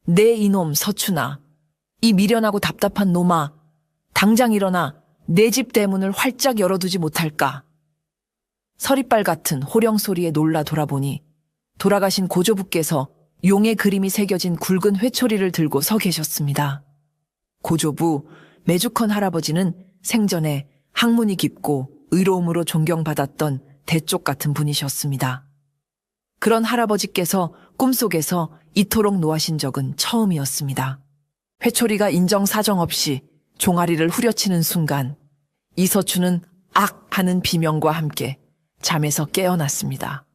내 이놈 서춘아, 이 미련하고 답답한 놈아, 당장 일어나 내 집 대문을 활짝 열어두지 못할까. 서리빨 같은 호령 소리에 놀라 돌아보니 돌아가신 고조부께서 용의 그림이 새겨진 굵은 회초리를 들고 서 계셨습니다. 고조부 매주컨 할아버지는 생전에 학문이 깊고 의로움으로 존경받았던 대쪽 같은 분이셨습니다. 그런 할아버지께서 꿈속에서 이토록 노하신 적은 처음이었습니다. 회초리가 인정사정 없이 종아리를 후려치는 순간 이서춘은 악 하는 비명과 함께 잠에서 깨어났습니다.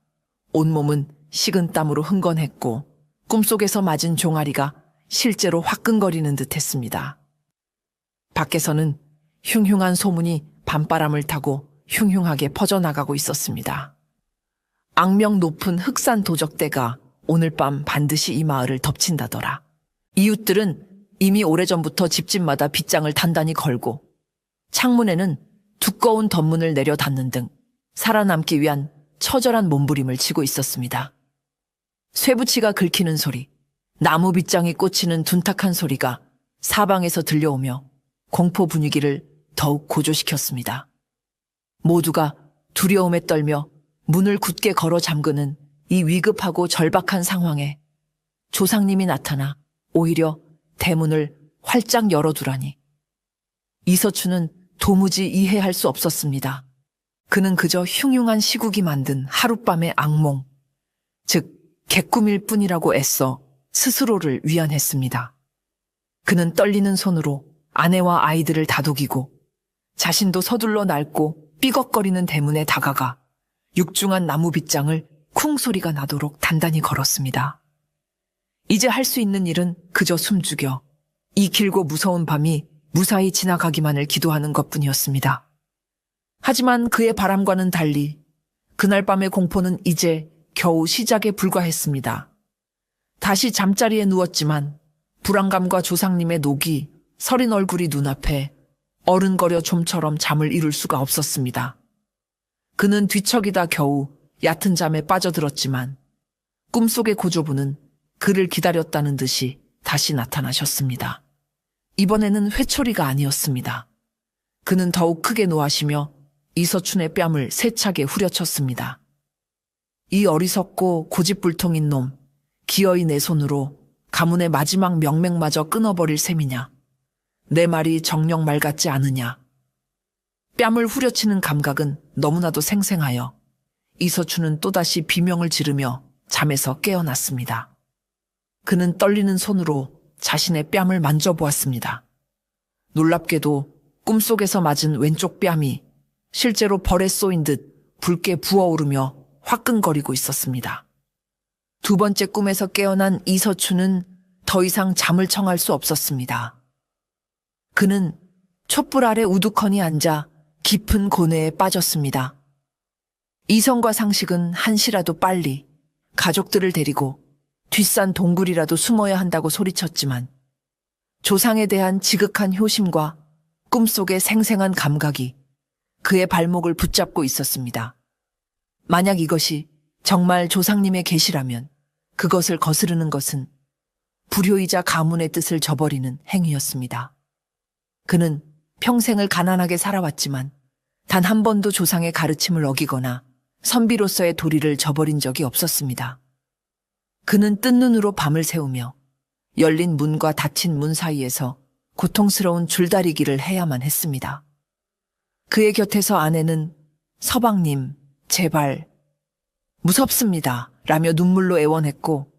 온몸은 식은 땀으로 흥건했고 꿈속에서 맞은 종아리가 실제로 화끈거리는 듯 했습니다. 밖에서는 흉흉한 소문이 밤바람을 타고 흉흉하게 퍼져나가고 있었습니다. 악명 높은 흑산 도적대가 오늘 밤 반드시 이 마을을 덮친다더라. 이웃들은 이미 오래전부터 집집마다 빗장을 단단히 걸고 창문에는 두꺼운 덧문을 내려 닫는 등 살아남기 위한 처절한 몸부림을 치고 있었습니다. 쇠붙이가 긁히는 소리, 나무 빗장이 꽂히는 둔탁한 소리가 사방에서 들려오며 공포 분위기를 더욱 고조시켰습니다. 모두가 두려움에 떨며 문을 굳게 걸어 잠그는 이 위급하고 절박한 상황에 조상님이 나타나 오히려 대문을 활짝 열어두라니. 이서춘은 도무지 이해할 수 없었습니다. 그는 그저 흉흉한 시국이 만든 하룻밤의 악몽, 즉 개꿈일 뿐이라고 애써 스스로를 위안했습니다. 그는 떨리는 손으로 아내와 아이들을 다독이고 자신도 서둘러 낡고 삐걱거리는 대문에 다가가 육중한 나무 빗장을 쿵 소리가 나도록 단단히 걸었습니다. 이제 할 수 있는 일은 그저 숨죽여 이 길고 무서운 밤이 무사히 지나가기만을 기도하는 것뿐이었습니다. 하지만 그의 바람과는 달리 그날 밤의 공포는 이제 겨우 시작에 불과했습니다. 다시 잠자리에 누웠지만 불안감과 조상님의 녹이 서린 얼굴이 눈앞에 어른거려 좀처럼 잠을 이룰 수가 없었습니다. 그는 뒤척이다 겨우 얕은 잠에 빠져들었지만 꿈속의 고조부는 그를 기다렸다는 듯이 다시 나타나셨습니다. 이번에는 회초리가 아니었습니다. 그는 더욱 크게 노하시며 이서춘의 뺨을 세차게 후려쳤습니다. 이 어리석고 고집불통인 놈, 기어이 내 손으로 가문의 마지막 명맥마저 끊어버릴 셈이냐. 내 말이 정녕 말 같지 않으냐. 뺨을 후려치는 감각은 너무나도 생생하여 이서춘은 또다시 비명을 지르며 잠에서 깨어났습니다. 그는 떨리는 손으로 자신의 뺨을 만져보았습니다. 놀랍게도 꿈속에서 맞은 왼쪽 뺨이 실제로 벌에 쏘인 듯 붉게 부어오르며 화끈거리고 있었습니다. 두 번째 꿈에서 깨어난 이서춘은 더 이상 잠을 청할 수 없었습니다. 그는 촛불 아래 우두커니 앉아 깊은 고뇌에 빠졌습니다. 이성과 상식은 한시라도 빨리 가족들을 데리고 뒷산 동굴이라도 숨어야 한다고 소리쳤지만 조상에 대한 지극한 효심과 꿈속의 생생한 감각이 그의 발목을 붙잡고 있었습니다. 만약 이것이 정말 조상님의 계시라면 그것을 거스르는 것은 불효이자 가문의 뜻을 저버리는 행위였습니다. 그는 평생을 가난하게 살아왔지만 단 한 번도 조상의 가르침을 어기거나 선비로서의 도리를 저버린 적이 없었습니다. 그는 뜬 눈으로 밤을 새우며 열린 문과 닫힌 문 사이에서 고통스러운 줄다리기를 해야만 했습니다. 그의 곁에서 아내는 서방님, 제발, 무섭습니다. 라며 눈물로 애원했고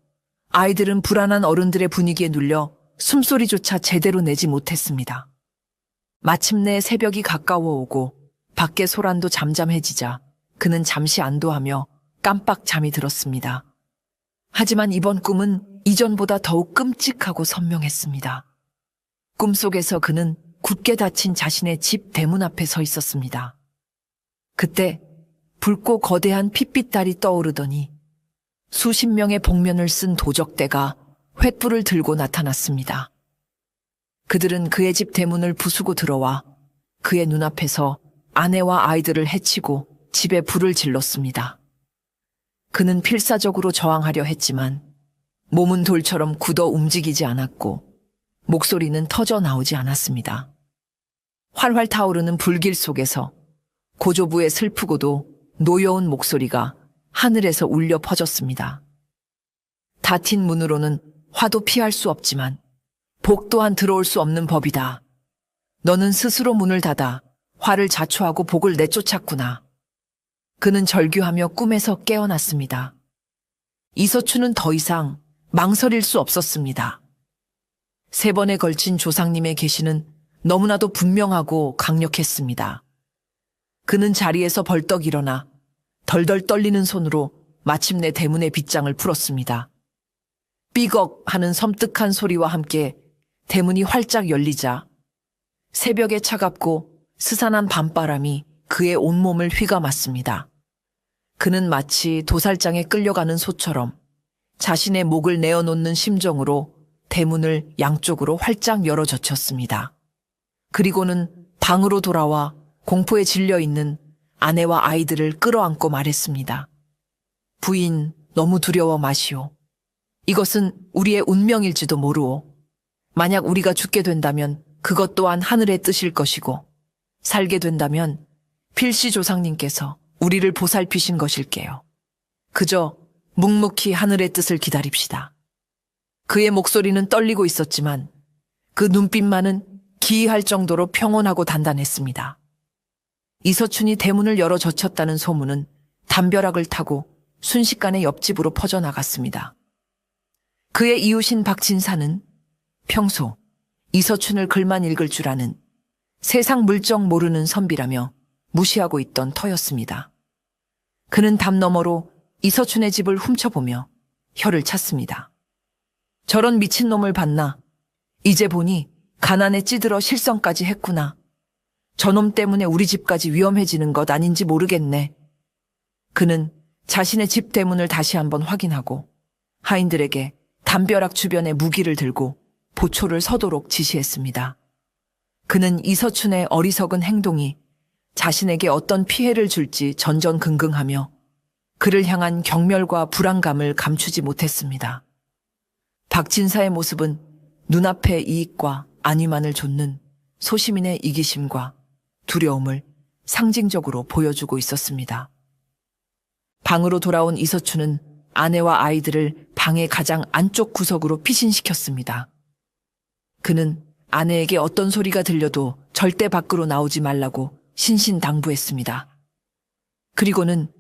아이들은 불안한 어른들의 분위기에 눌려 숨소리조차 제대로 내지 못했습니다. 마침내 새벽이 가까워 오고 밖의 소란도 잠잠해지자 그는 잠시 안도하며 깜빡 잠이 들었습니다. 하지만 이번 꿈은 이전보다 더욱 끔찍하고 선명했습니다. 꿈속에서 그는 굳게 닫힌 자신의 집 대문 앞에 서 있었습니다. 그때 붉고 거대한 핏빛달이 떠오르더니 수십 명의 복면을 쓴 도적대가 횃불을 들고 나타났습니다. 그들은 그의 집 대문을 부수고 들어와 그의 눈앞에서 아내와 아이들을 해치고 집에 불을 질렀습니다. 그는 필사적으로 저항하려 했지만 몸은 돌처럼 굳어 움직이지 않았고 목소리는 터져 나오지 않았습니다. 활활 타오르는 불길 속에서 고조부의 슬프고도 노여운 목소리가 하늘에서 울려 퍼졌습니다. 닫힌 문으로는 화도 피할 수 없지만 복 또한 들어올 수 없는 법이다. 너는 스스로 문을 닫아 화를 자초하고 복을 내쫓았구나. 그는 절규하며 꿈에서 깨어났습니다. 이서춘은 더 이상 망설일 수 없었습니다. 3번에 걸친 조상님의 계시는 너무나도 분명하고 강력했습니다. 그는 자리에서 벌떡 일어나 덜덜 떨리는 손으로 마침내 대문의 빗장을 풀었습니다. 삐걱 하는 섬뜩한 소리와 함께 대문이 활짝 열리자 새벽의 차갑고 스산한 밤바람이 그의 온몸을 휘감았습니다. 그는 마치 도살장에 끌려가는 소처럼 자신의 목을 내어놓는 심정으로 대문을 양쪽으로 활짝 열어젖혔습니다. 그리고는 방으로 돌아와 공포에 질려있는 아내와 아이들을 끌어안고 말했습니다. 부인, 너무 두려워 마시오. 이것은 우리의 운명일지도 모르오. 만약 우리가 죽게 된다면 그것 또한 하늘의 뜻일 것이고, 살게 된다면 필시 조상님께서 우리를 보살피신 것일게요. 그저 묵묵히 하늘의 뜻을 기다립시다. 그의 목소리는 떨리고 있었지만 그 눈빛만은 기이할 정도로 평온하고 단단했습니다. 이서춘이 대문을 열어 젖혔다는 소문은 담벼락을 타고 순식간에 옆집으로 퍼져나갔습니다. 그의 이웃인 박진사는 평소 이서춘을 글만 읽을 줄 아는 세상 물정 모르는 선비라며 무시하고 있던 터였습니다. 그는 담 너머로 이서춘의 집을 훔쳐보며 혀를 찼습니다. 저런 미친놈을 봤나? 이제 보니 가난에 찌들어 실성까지 했구나. 저놈 때문에 우리 집까지 위험해지는 것 아닌지 모르겠네. 그는 자신의 집 대문을 다시 한번 확인하고 하인들에게 담벼락 주변에 무기를 들고 보초를 서도록 지시했습니다. 그는 이서춘의 어리석은 행동이 자신에게 어떤 피해를 줄지 전전긍긍하며 그를 향한 경멸과 불안감을 감추지 못했습니다. 박진사의 모습은 눈앞의 이익과 안위만을 좇는 소시민의 이기심과 두려움을 상징적으로 보여주고 있었습니다. 방으로 돌아온 이서춘은 아내와 아이들을 방의 가장 안쪽 구석으로 피신시켰습니다. 그는 아내에게 어떤 소리가 들려도 절대 밖으로 나오지 말라고 신신당부했습니다. 그리고는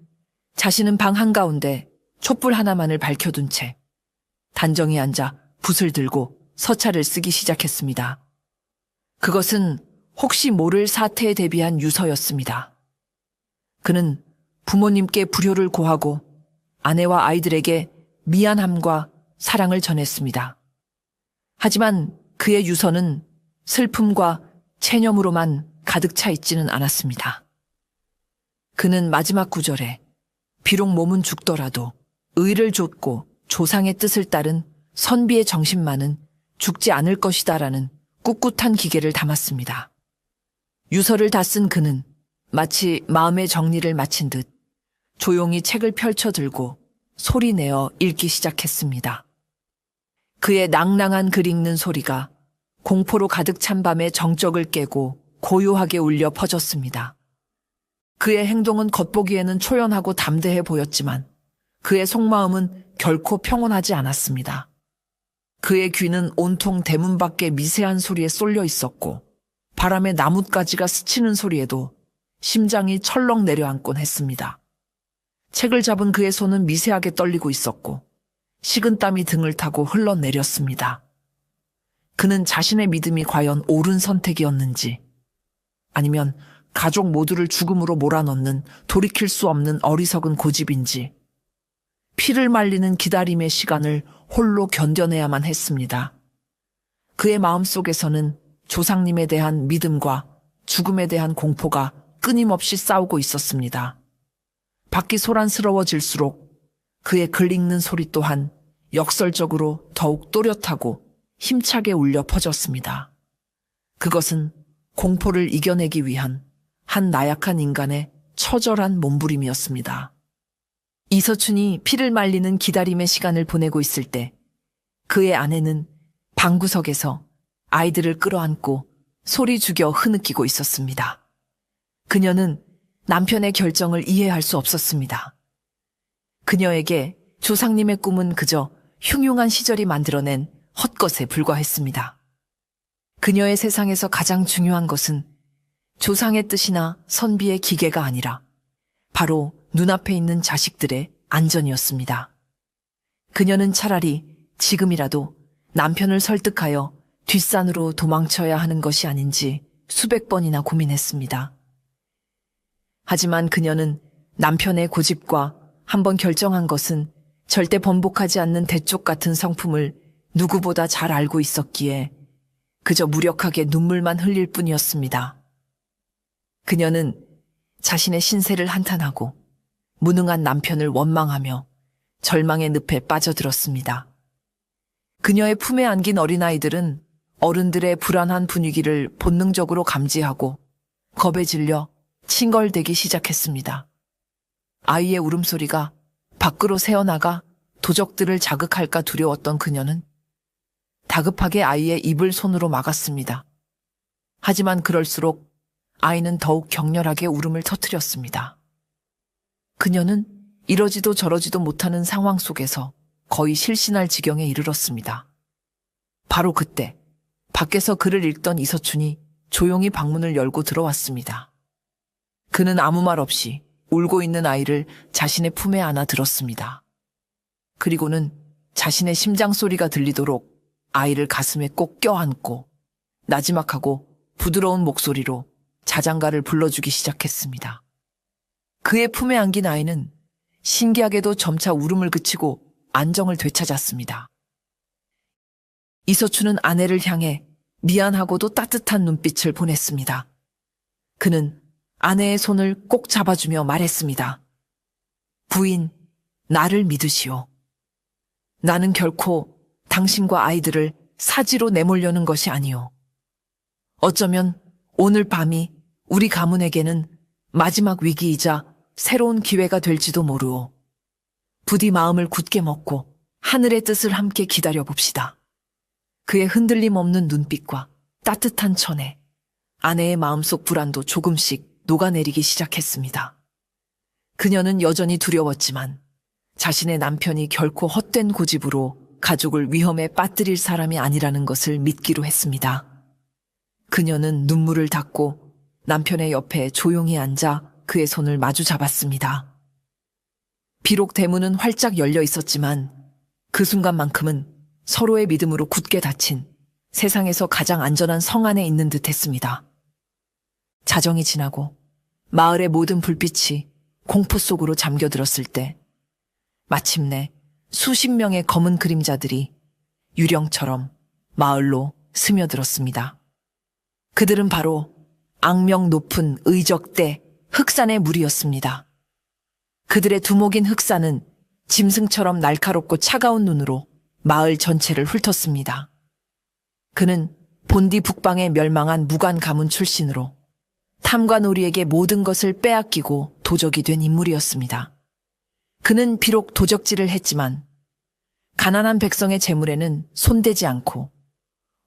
자신은 방 한가운데 촛불 하나만을 밝혀둔 채 단정히 앉아 붓을 들고 서찰을 쓰기 시작했습니다. 그것은 혹시 모를 사태에 대비한 유서였습니다. 그는 부모님께 불효를 고하고 아내와 아이들에게 미안함과 사랑을 전했습니다. 하지만 그의 유서는 슬픔과 체념으로만 가득 차 있지는 않았습니다. 그는 마지막 구절에 비록 몸은 죽더라도 의를 좇고 조상의 뜻을 따른 선비의 정신만은 죽지 않을 것이다라는 꿋꿋한 기계를 담았습니다. 유서를 다 쓴 그는 마치 마음의 정리를 마친 듯 조용히 책을 펼쳐 들고 소리내어 읽기 시작했습니다. 그의 낭낭한 글 읽는 소리가 공포로 가득 찬 밤의 정적을 깨고 고요하게 울려 퍼졌습니다. 그의 행동은 겉보기에는 초연하고 담대해 보였지만 그의 속마음은 결코 평온하지 않았습니다. 그의 귀는 온통 대문 밖의 미세한 소리에 쏠려 있었고 바람에 나뭇가지가 스치는 소리에도 심장이 철렁 내려앉곤 했습니다. 책을 잡은 그의 손은 미세하게 떨리고 있었고 식은땀이 등을 타고 흘러내렸습니다. 그는 자신의 믿음이 과연 옳은 선택이었는지 아니면 가족 모두를 죽음으로 몰아넣는 돌이킬 수 없는 어리석은 고집인지 피를 말리는 기다림의 시간을 홀로 견뎌내야만 했습니다. 그의 마음속에서는 조상님에 대한 믿음과 죽음에 대한 공포가 끊임없이 싸우고 있었습니다. 밖이 소란스러워질수록 그의 글 읽는 소리 또한 역설적으로 더욱 또렷하고 힘차게 울려 퍼졌습니다. 그것은 공포를 이겨내기 위한 한 나약한 인간의 처절한 몸부림이었습니다. 이서춘이 피를 말리는 기다림의 시간을 보내고 있을 때 그의 아내는 방구석에서 아이들을 끌어안고 소리 죽여 흐느끼고 있었습니다. 그녀는 남편의 결정을 이해할 수 없었습니다. 그녀에게 조상님의 꿈은 그저 흉흉한 시절이 만들어낸 헛것에 불과했습니다. 그녀의 세상에서 가장 중요한 것은 조상의 뜻이나 선비의 기계가 아니라 바로 눈앞에 있는 자식들의 안전이었습니다. 그녀는 차라리 지금이라도 남편을 설득하여 뒷산으로 도망쳐야 하는 것이 아닌지 수백 번이나 고민했습니다. 하지만 그녀는 남편의 고집과 한번 결정한 것은 절대 번복하지 않는 대쪽 같은 성품을 누구보다 잘 알고 있었기에 그저 무력하게 눈물만 흘릴 뿐이었습니다. 그녀는 자신의 신세를 한탄하고 무능한 남편을 원망하며 절망의 늪에 빠져들었습니다. 그녀의 품에 안긴 어린아이들은 어른들의 불안한 분위기를 본능적으로 감지하고 겁에 질려 칭얼대기 시작했습니다. 아이의 울음소리가 밖으로 새어나가 도적들을 자극할까 두려웠던 그녀는 다급하게 아이의 입을 손으로 막았습니다. 하지만 그럴수록 아이는 더욱 격렬하게 울음을 터뜨렸습니다. 그녀는 이러지도 저러지도 못하는 상황 속에서 거의 실신할 지경에 이르렀습니다. 바로 그때 밖에서 글을 읽던 이서춘이 조용히 방문을 열고 들어왔습니다. 그는 아무 말 없이 울고 있는 아이를 자신의 품에 안아 들었습니다. 그리고는 자신의 심장 소리가 들리도록 아이를 가슴에 꼭 껴안고 나지막하고 부드러운 목소리로 자장가를 불러주기 시작했습니다. 그의 품에 안긴 아이는 신기하게도 점차 울음을 그치고 안정을 되찾았습니다. 이서춘은 아내를 향해 미안하고도 따뜻한 눈빛을 보냈습니다. 그는 아내의 손을 꼭 잡아주며 말했습니다. 부인, 나를 믿으시오. 나는 결코 당신과 아이들을 사지로 내몰려는 것이 아니오. 어쩌면 오늘 밤이 우리 가문에게는 마지막 위기이자 새로운 기회가 될지도 모르오. 부디 마음을 굳게 먹고 하늘의 뜻을 함께 기다려봅시다. 그의 흔들림 없는 눈빛과 따뜻한 천에 아내의 마음속 불안도 조금씩 녹아내리기 시작했습니다. 그녀는 여전히 두려웠지만 자신의 남편이 결코 헛된 고집으로 가족을 위험에 빠뜨릴 사람이 아니라는 것을 믿기로 했습니다. 그녀는 눈물을 닦고 남편의 옆에 조용히 앉아 그의 손을 마주 잡았습니다. 비록 대문은 활짝 열려 있었지만 그 순간만큼은 서로의 믿음으로 굳게 닫힌 세상에서 가장 안전한 성 안에 있는 듯 했습니다. 자정이 지나고 마을의 모든 불빛이 공포 속으로 잠겨들었을 때 마침내 수십 명의 검은 그림자들이 유령처럼 마을로 스며들었습니다. 그들은 바로 악명 높은 의적대 흑산의 무리였습니다. 그들의 두목인 흑산은 짐승처럼 날카롭고 차가운 눈으로 마을 전체를 훑었습니다. 그는 본디 북방에 멸망한 무관 가문 출신으로 탐관오리에게 모든 것을 빼앗기고 도적이 된 인물이었습니다. 그는 비록 도적질을 했지만 가난한 백성의 재물에는 손대지 않고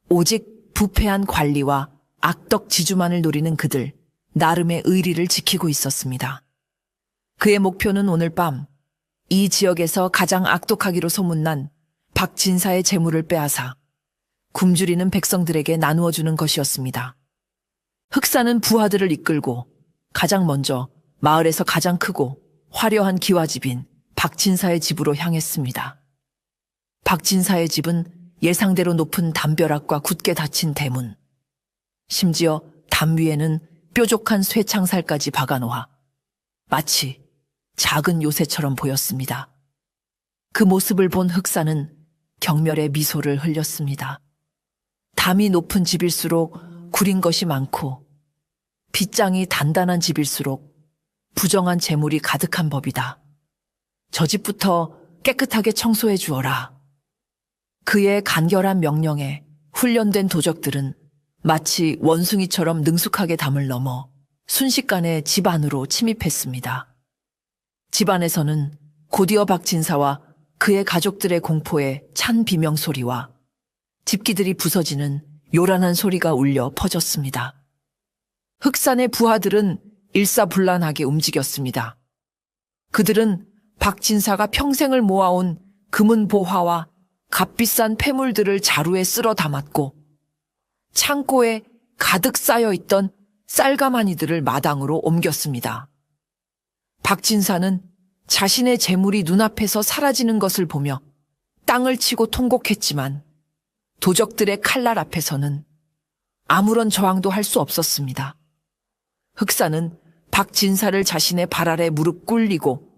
오직 부패한 관리와 악덕 지주만을 노리는 그들 나름의 의리를 지키고 있었습니다. 그의 목표는 오늘 밤 이 지역에서 가장 악독하기로 소문난 박진사의 재물을 빼앗아 굶주리는 백성들에게 나누어주는 것이었습니다. 흑사는 부하들을 이끌고 가장 먼저 마을에서 가장 크고 화려한 기와집인 박진사의 집으로 향했습니다. 박진사의 집은 예상대로 높은 담벼락과 굳게 닫힌 대문, 심지어 담 위에는 뾰족한 쇠창살까지 박아놓아 마치 작은 요새처럼 보였습니다. 그 모습을 본 흑사는 경멸의 미소를 흘렸습니다. 담이 높은 집일수록 구린 것이 많고 빗장이 단단한 집일수록 부정한 재물이 가득한 법이다. 저 집부터 깨끗하게 청소해 주어라. 그의 간결한 명령에 훈련된 도적들은 마치 원숭이처럼 능숙하게 담을 넘어 순식간에 집 안으로 침입했습니다. 집 안에서는 곧이어 박진사와 그의 가족들의 공포에 찬 비명소리와 집기들이 부서지는 요란한 소리가 울려 퍼졌습니다. 흑산의 부하들은 일사불란하게 움직였습니다. 그들은 박진사가 평생을 모아온 금은 보화와 값비싼 폐물들을 자루에 쓸어 담았고 창고에 가득 쌓여있던 쌀가마니들을 마당으로 옮겼습니다. 박진사는 자신의 재물이 눈앞에서 사라지는 것을 보며 땅을 치고 통곡했지만 도적들의 칼날 앞에서는 아무런 저항도 할 수 없었습니다. 흑사는 박진사를 자신의 발 아래 무릎 꿇리고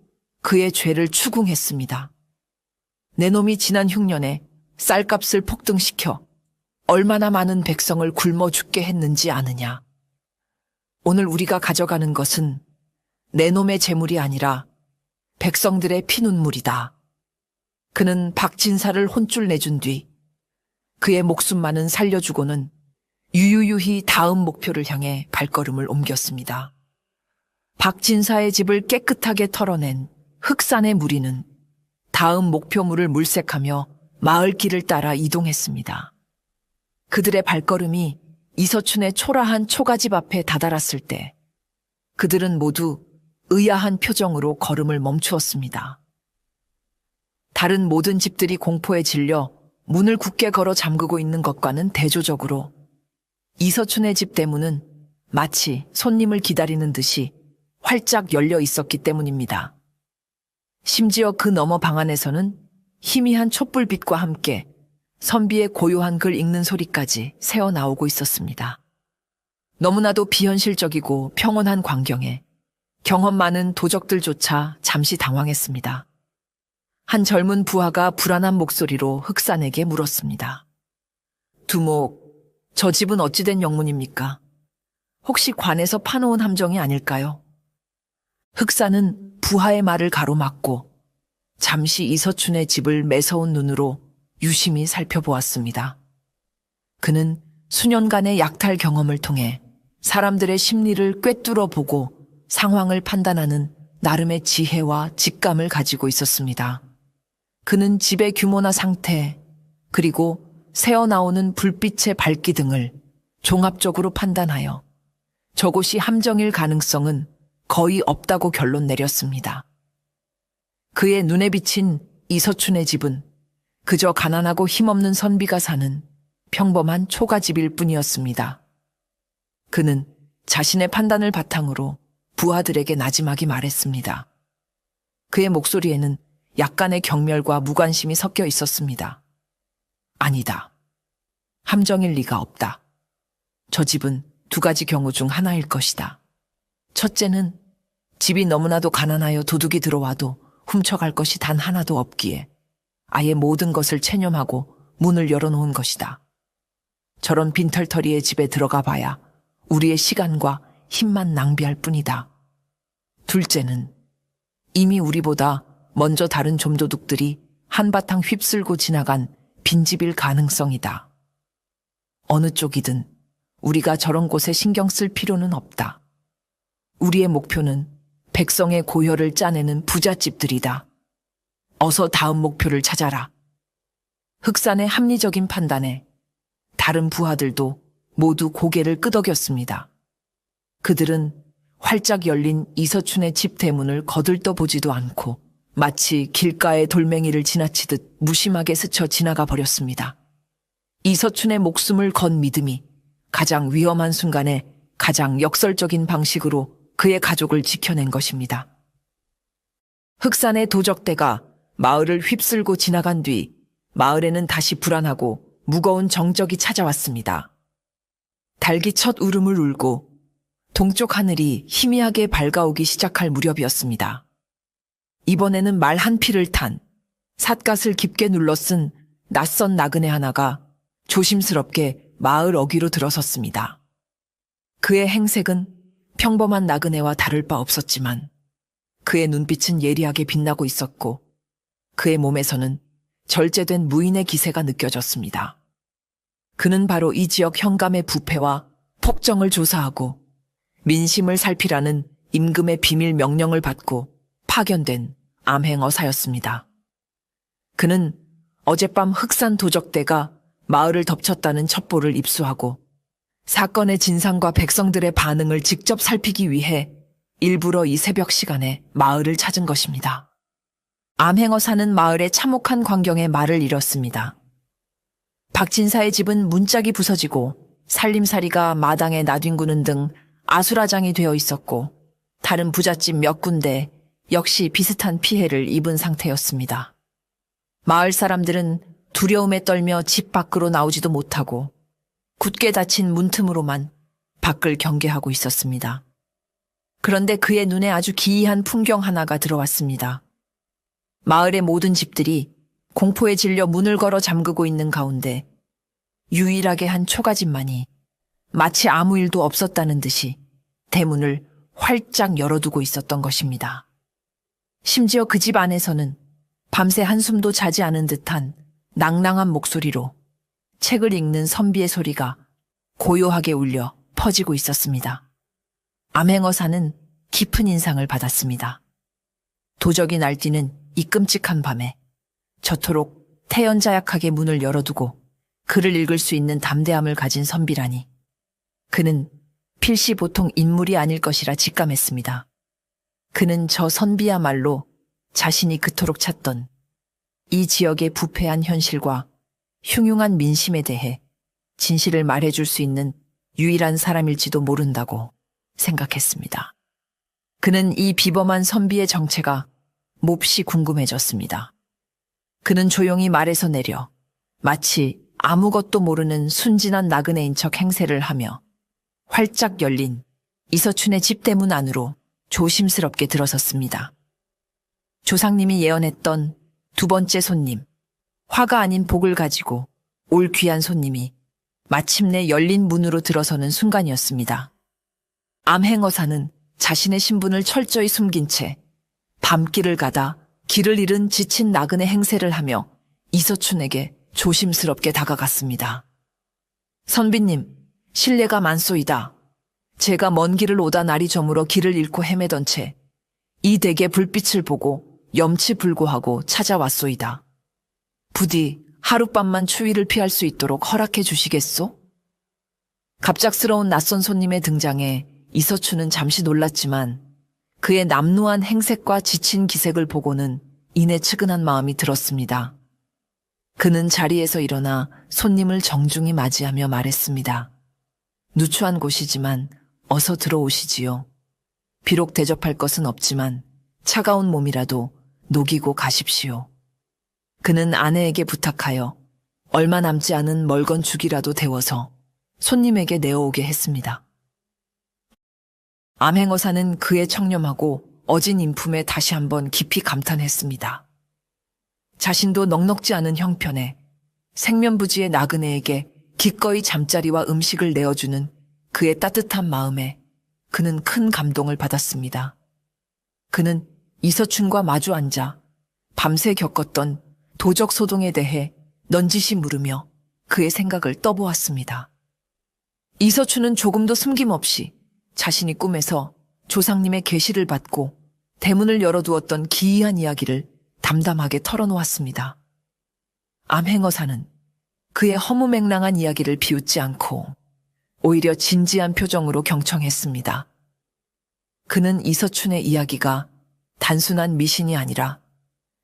그의 죄를 추궁했습니다. 내 놈이 지난 흉년에 쌀값을 폭등시켜 얼마나 많은 백성을 굶어 죽게 했는지 아느냐. 오늘 우리가 가져가는 것은 내 놈의 재물이 아니라 백성들의 피눈물이다. 그는 박진사를 혼쭐 내준 뒤 그의 목숨만은 살려주고는 유유유히 다음 목표를 향해 발걸음을 옮겼습니다. 박진사의 집을 깨끗하게 털어낸 흑산의 무리는 다음 목표물을 물색하며 마을길을 따라 이동했습니다. 그들의 발걸음이 이서춘의 초라한 초가집 앞에 다다랐을 때 그들은 모두 의아한 표정으로 걸음을 멈추었습니다. 다른 모든 집들이 공포에 질려 문을 굳게 걸어 잠그고 있는 것과는 대조적으로 이서춘의 집 대문은 마치 손님을 기다리는 듯이 활짝 열려 있었기 때문입니다. 심지어 그 너머 방 안에서는 희미한 촛불빛과 함께 선비의 고요한 글 읽는 소리까지 새어나오고 있었습니다. 너무나도 비현실적이고 평온한 광경에 경험 많은 도적들조차 잠시 당황했습니다. 한 젊은 부하가 불안한 목소리로 흑산에게 물었습니다. 두목, 저 집은 어찌된 영문입니까? 혹시 관에서 파놓은 함정이 아닐까요? 흑산은 부하의 말을 가로막고 잠시 이서춘의 집을 매서운 눈으로 유심히 살펴보았습니다. 그는 수년간의 약탈 경험을 통해 사람들의 심리를 꿰뚫어 보고 상황을 판단하는 나름의 지혜와 직감을 가지고 있었습니다. 그는 집의 규모나 상태, 그리고 새어나오는 불빛의 밝기 등을 종합적으로 판단하여 저곳이 함정일 가능성은 거의 없다고 결론 내렸습니다. 그의 눈에 비친 이서춘의 집은 그저 가난하고 힘없는 선비가 사는 평범한 초가집일 뿐이었습니다. 그는 자신의 판단을 바탕으로 부하들에게 나지막이 말했습니다. 그의 목소리에는 약간의 경멸과 무관심이 섞여 있었습니다. 아니다. 함정일 리가 없다. 저 집은 두 가지 경우 중 하나일 것이다. 첫째는 집이 너무나도 가난하여 도둑이 들어와도 훔쳐갈 것이 단 하나도 없기에 아예 모든 것을 체념하고 문을 열어놓은 것이다. 저런 빈털터리의 집에 들어가 봐야 우리의 시간과 힘만 낭비할 뿐이다. 둘째는 이미 우리보다 먼저 다른 좀도둑들이 한바탕 휩쓸고 지나간 빈집일 가능성이다. 어느 쪽이든 우리가 저런 곳에 신경 쓸 필요는 없다. 우리의 목표는 백성의 고혈을 짜내는 부잣집들이다. 어서 다음 목표를 찾아라. 흑산의 합리적인 판단에 다른 부하들도 모두 고개를 끄덕였습니다. 그들은 활짝 열린 이서춘의 집 대문을 거들떠보지도 않고 마치 길가의 돌멩이를 지나치듯 무심하게 스쳐 지나가 버렸습니다. 이서춘의 목숨을 건 믿음이 가장 위험한 순간에 가장 역설적인 방식으로 그의 가족을 지켜낸 것입니다. 흑산의 도적대가 마을을 휩쓸고 지나간 뒤 마을에는 다시 불안하고 무거운 정적이 찾아왔습니다. 닭이 첫 울음을 울고 동쪽 하늘이 희미하게 밝아오기 시작할 무렵이었습니다. 이번에는 말 한 피를 탄 삿갓을 깊게 눌러 쓴 낯선 나그네 하나가 조심스럽게 마을 어귀로 들어섰습니다. 그의 행색은 평범한 나그네와 다를 바 없었지만 그의 눈빛은 예리하게 빛나고 있었고 그의 몸에서는 절제된 무인의 기세가 느껴졌습니다. 그는 바로 이 지역 현감의 부패와 폭정을 조사하고 민심을 살피라는 임금의 비밀 명령을 받고 파견된 암행어사였습니다. 그는 어젯밤 흑산 도적대가 마을을 덮쳤다는 첩보를 입수하고 사건의 진상과 백성들의 반응을 직접 살피기 위해 일부러 이 새벽 시간에 마을을 찾은 것입니다. 암행어 사는 마을의 참혹한 광경에 말을 잃었습니다. 박진사의 집은 문짝이 부서지고 살림살이가 마당에 나뒹구는 등 아수라장이 되어 있었고 다른 부잣집 몇 군데 역시 비슷한 피해를 입은 상태였습니다. 마을 사람들은 두려움에 떨며 집 밖으로 나오지도 못하고 굳게 닫힌 문틈으로만 밖을 경계하고 있었습니다. 그런데 그의 눈에 아주 기이한 풍경 하나가 들어왔습니다. 마을의 모든 집들이 공포에 질려 문을 걸어 잠그고 있는 가운데 유일하게 한 초가집만이 마치 아무 일도 없었다는 듯이 대문을 활짝 열어두고 있었던 것입니다. 심지어 그 집 안에서는 밤새 한숨도 자지 않은 듯한 낭낭한 목소리로 책을 읽는 선비의 소리가 고요하게 울려 퍼지고 있었습니다. 암행어사는 깊은 인상을 받았습니다. 도적이 날뛰는 이 끔찍한 밤에 저토록 태연자약하게 문을 열어두고 글을 읽을 수 있는 담대함을 가진 선비라니 그는 필시 보통 인물이 아닐 것이라 직감했습니다. 그는 저 선비야말로 자신이 그토록 찾던 이 지역의 부패한 현실과 흉흉한 민심에 대해 진실을 말해줄 수 있는 유일한 사람일지도 모른다고 생각했습니다. 그는 이 비범한 선비의 정체가 몹시 궁금해졌습니다. 그는 조용히 말에서 내려 마치 아무것도 모르는 순진한 나그네인 척 행세를 하며 활짝 열린 이서춘의 집 대문 안으로 조심스럽게 들어섰습니다. 조상님이 예언했던 두 번째 손님, 화가 아닌 복을 가지고 올 귀한 손님이 마침내 열린 문으로 들어서는 순간이었습니다. 암행어사는 자신의 신분을 철저히 숨긴 채 밤길을 가다 길을 잃은 지친 나그네 행세를 하며 이서춘에게 조심스럽게 다가갔습니다. 선비님, 실례가 많소이다. 제가 먼 길을 오다 날이 저물어 길을 잃고 헤매던 채 이 댁의 불빛을 보고 염치불고하고 찾아왔소이다. 부디 하룻밤만 추위를 피할 수 있도록 허락해 주시겠소? 갑작스러운 낯선 손님의 등장에 이서춘은 잠시 놀랐지만 그의 남루한 행색과 지친 기색을 보고는 이내 측은한 마음이 들었습니다. 그는 자리에서 일어나 손님을 정중히 맞이하며 말했습니다. 누추한 곳이지만 어서 들어오시지요. 비록 대접할 것은 없지만 차가운 몸이라도 녹이고 가십시오. 그는 아내에게 부탁하여 얼마 남지 않은 멀건 죽이라도 데워서 손님에게 내어오게 했습니다. 암행어사는 그의 청렴하고 어진 인품에 다시 한번 깊이 감탄했습니다. 자신도 넉넉지 않은 형편에 생면부지의 나그네에게 기꺼이 잠자리와 음식을 내어주는 그의 따뜻한 마음에 그는 큰 감동을 받았습니다. 그는 이서춘과 마주 앉아 밤새 겪었던 도적 소동에 대해 넌지시 물으며 그의 생각을 떠보았습니다. 이서춘은 조금도 숨김없이 자신이 꿈에서 조상님의 계시를 받고 대문을 열어두었던 기이한 이야기를 담담하게 털어놓았습니다. 암행어사는 그의 허무맹랑한 이야기를 비웃지 않고 오히려 진지한 표정으로 경청했습니다. 그는 이서춘의 이야기가 단순한 미신이 아니라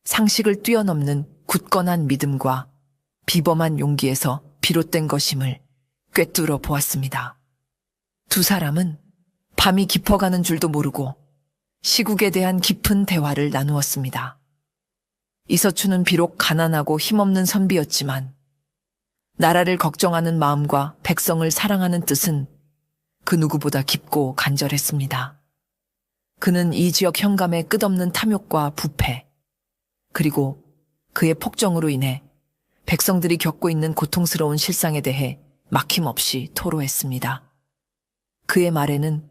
상식을 뛰어넘는 굳건한 믿음과 비범한 용기에서 비롯된 것임을 꿰뚫어 보았습니다. 두 사람은 밤이 깊어가는 줄도 모르고 시국에 대한 깊은 대화를 나누었습니다. 이서춘은 비록 가난하고 힘없는 선비였지만 나라를 걱정하는 마음과 백성을 사랑하는 뜻은 그 누구보다 깊고 간절했습니다. 그는 이 지역 현감의 끝없는 탐욕과 부패, 그리고 그의 폭정으로 인해 백성들이 겪고 있는 고통스러운 실상에 대해 막힘없이 토로했습니다. 그의 말에는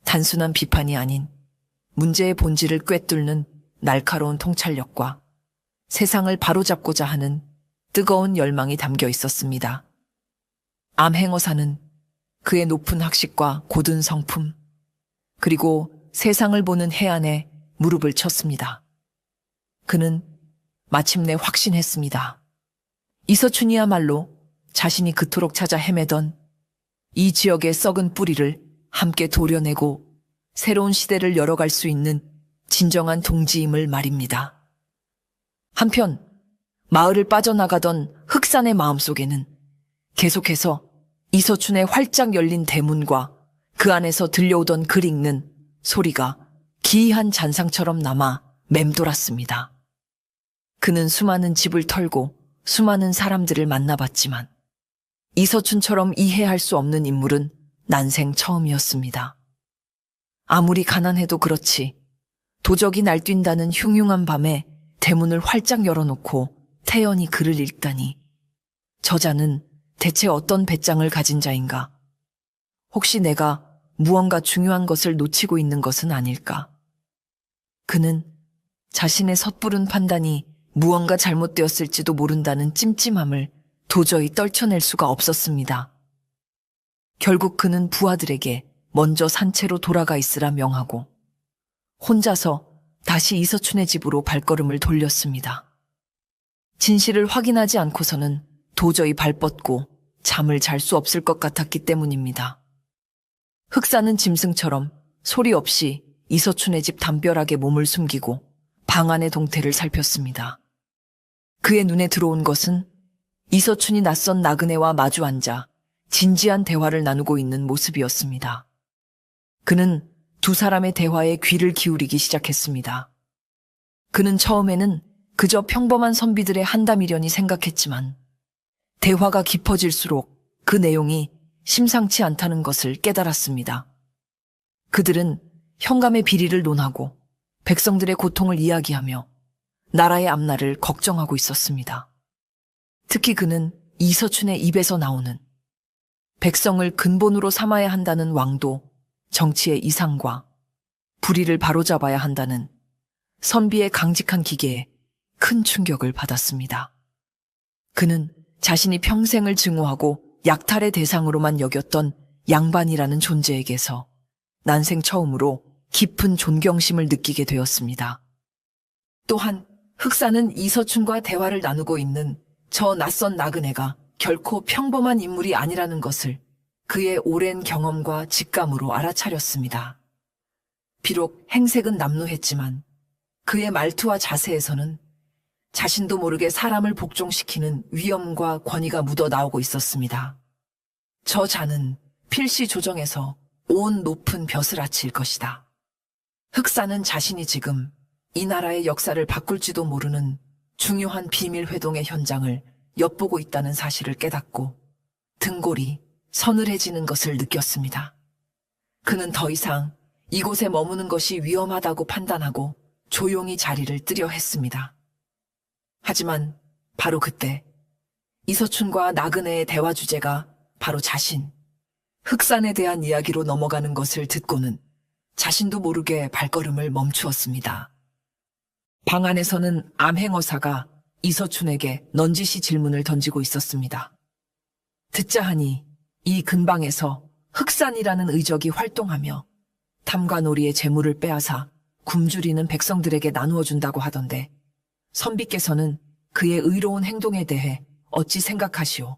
단순한 비판이 아닌 문제의 본질을 꿰뚫는 날카로운 통찰력과 세상을 바로잡고자 하는 뜨거운 열망이 담겨 있었습니다. 암행어사는 그의 높은 학식과 고든 성품, 그리고 세상을 보는 해안에 무릎을 쳤습니다. 그는 마침내 확신했습니다. 이서춘이야말로 자신이 그토록 찾아 헤매던 이 지역의 썩은 뿌리를 함께 도려내고 새로운 시대를 열어갈 수 있는 진정한 동지임을 말입니다. 한편 마을을 빠져나가던 흑산의 마음속에는 계속해서 이서춘의 활짝 열린 대문과 그 안에서 들려오던 글 읽는 소리가 기이한 잔상처럼 남아 맴돌았습니다. 그는 수많은 집을 털고 수많은 사람들을 만나봤지만 이서춘처럼 이해할 수 없는 인물은 난생 처음이었습니다. 아무리 가난해도 그렇지 도적이 날뛴다는 흉흉한 밤에 대문을 활짝 열어놓고 태연히 글을 읽다니 저자는 대체 어떤 배짱을 가진 자인가? 혹시 내가 무언가 중요한 것을 놓치고 있는 것은 아닐까? 그는 자신의 섣부른 판단이 무언가 잘못되었을지도 모른다는 찜찜함을 도저히 떨쳐낼 수가 없었습니다. 결국 그는 부하들에게 먼저 산채로 돌아가 있으라 명하고 혼자서 다시 이서춘의 집으로 발걸음을 돌렸습니다. 진실을 확인하지 않고서는 도저히 발뻗고 잠을 잘 수 없을 것 같았기 때문입니다. 흑사는 짐승처럼 소리 없이 이서춘의 집 담벼락에 몸을 숨기고 방 안의 동태를 살폈습니다. 그의 눈에 들어온 것은 이서춘이 낯선 나그네와 마주 앉아 진지한 대화를 나누고 있는 모습이었습니다. 그는 두 사람의 대화에 귀를 기울이기 시작했습니다. 그는 처음에는 그저 평범한 선비들의 한담이려니 생각했지만 대화가 깊어질수록 그 내용이 심상치 않다는 것을 깨달았습니다. 그들은 현감의 비리를 논하고 백성들의 고통을 이야기하며 나라의 앞날을 걱정하고 있었습니다. 특히 그는 이서춘의 입에서 나오는 백성을 근본으로 삼아야 한다는 왕도, 정치의 이상과 불의를 바로잡아야 한다는 선비의 강직한 기계에 큰 충격을 받았습니다. 그는 자신이 평생을 증오하고 약탈의 대상으로만 여겼던 양반이라는 존재에게서 난생 처음으로 깊은 존경심을 느끼게 되었습니다. 또한 흑사는 이서춘과 대화를 나누고 있는 저 낯선 나그네가 결코 평범한 인물이 아니라는 것을 그의 오랜 경험과 직감으로 알아차렸습니다. 비록 행색은 남루했지만 그의 말투와 자세에서는 자신도 모르게 사람을 복종시키는 위엄과 권위가 묻어나오고 있었습니다. 저 자는 필시 조정에서 온 높은 벼슬 아치일 것이다. 흑사는 자신이 지금 이 나라의 역사를 바꿀지도 모르는 중요한 비밀 회동의 현장을 엿보고 있다는 사실을 깨닫고 등골이 서늘해지는 것을 느꼈습니다. 그는 더 이상 이곳에 머무는 것이 위험하다고 판단하고 조용히 자리를 뜨려 했습니다. 하지만 바로 그때 이서춘과 나그네의 대화 주제가 바로 자신, 흑산에 대한 이야기로 넘어가는 것을 듣고는 자신도 모르게 발걸음을 멈추었습니다. 방 안에서는 암행어사가 이서춘에게 넌지시 질문을 던지고 있었습니다. 듣자 하니 이 근방에서 흑산이라는 의적이 활동하며 탐관오리의 재물을 빼앗아 굶주리는 백성들에게 나누어 준다고 하던데 선비께서는 그의 의로운 행동에 대해 어찌 생각하시오?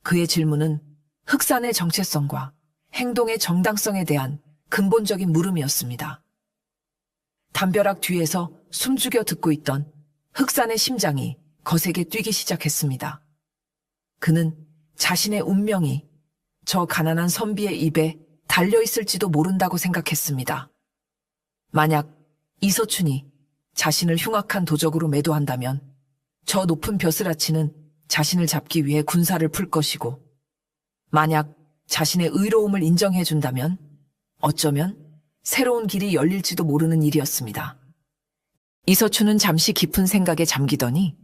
그의 질문은 흑산의 정체성과 행동의 정당성에 대한 근본적인 물음이었습니다. 담벼락 뒤에서 숨죽여 듣고 있던 흑산의 심장이 거세게 뛰기 시작했습니다. 그는 자신의 운명이 저 가난한 선비의 입에 달려있을지도 모른다고 생각했습니다. 만약 이서춘이 자신을 흉악한 도적으로 매도한다면 저 높은 벼슬아치는 자신을 잡기 위해 군사를 풀 것이고 만약 자신의 의로움을 인정해준다면 어쩌면 새로운 길이 열릴지도 모르는 일이었습니다. 이서춘은 잠시 깊은 생각에 잠기더니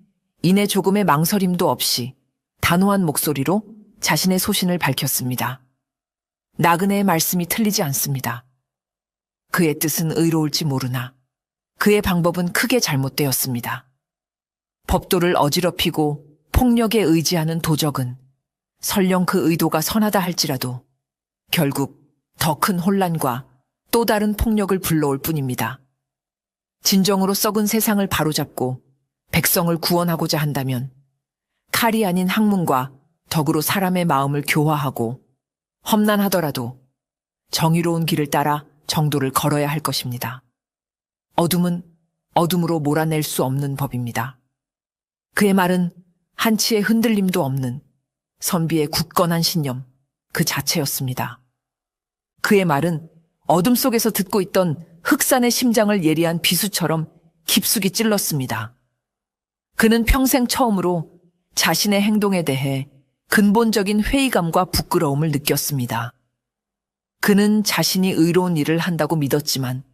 이내 조금의 망설임도 없이 단호한 목소리로 자신의 소신을 밝혔습니다. 나그네의 말씀이 틀리지 않습니다. 그의 뜻은 의로울지 모르나 그의 방법은 크게 잘못되었습니다. 법도를 어지럽히고 폭력에 의지하는 도적은 설령 그 의도가 선하다 할지라도 결국 더 큰 혼란과 또 다른 폭력을 불러올 뿐입니다. 진정으로 썩은 세상을 바로잡고 백성을 구원하고자 한다면 칼이 아닌 학문과 덕으로 사람의 마음을 교화하고 험난하더라도 정의로운 길을 따라 정도를 걸어야 할 것입니다. 어둠은 어둠으로 몰아낼 수 없는 법입니다. 그의 말은 한치의 흔들림도 없는 선비의 굳건한 신념 그 자체였습니다. 그의 말은 어둠 속에서 듣고 있던 흑산의 심장을 예리한 비수처럼 깊숙이 찔렀습니다. 그는 평생 처음으로 자신의 행동에 대해 근본적인 회의감과 부끄러움을 느꼈습니다. 그는 자신이 의로운 일을 한다고 믿었지만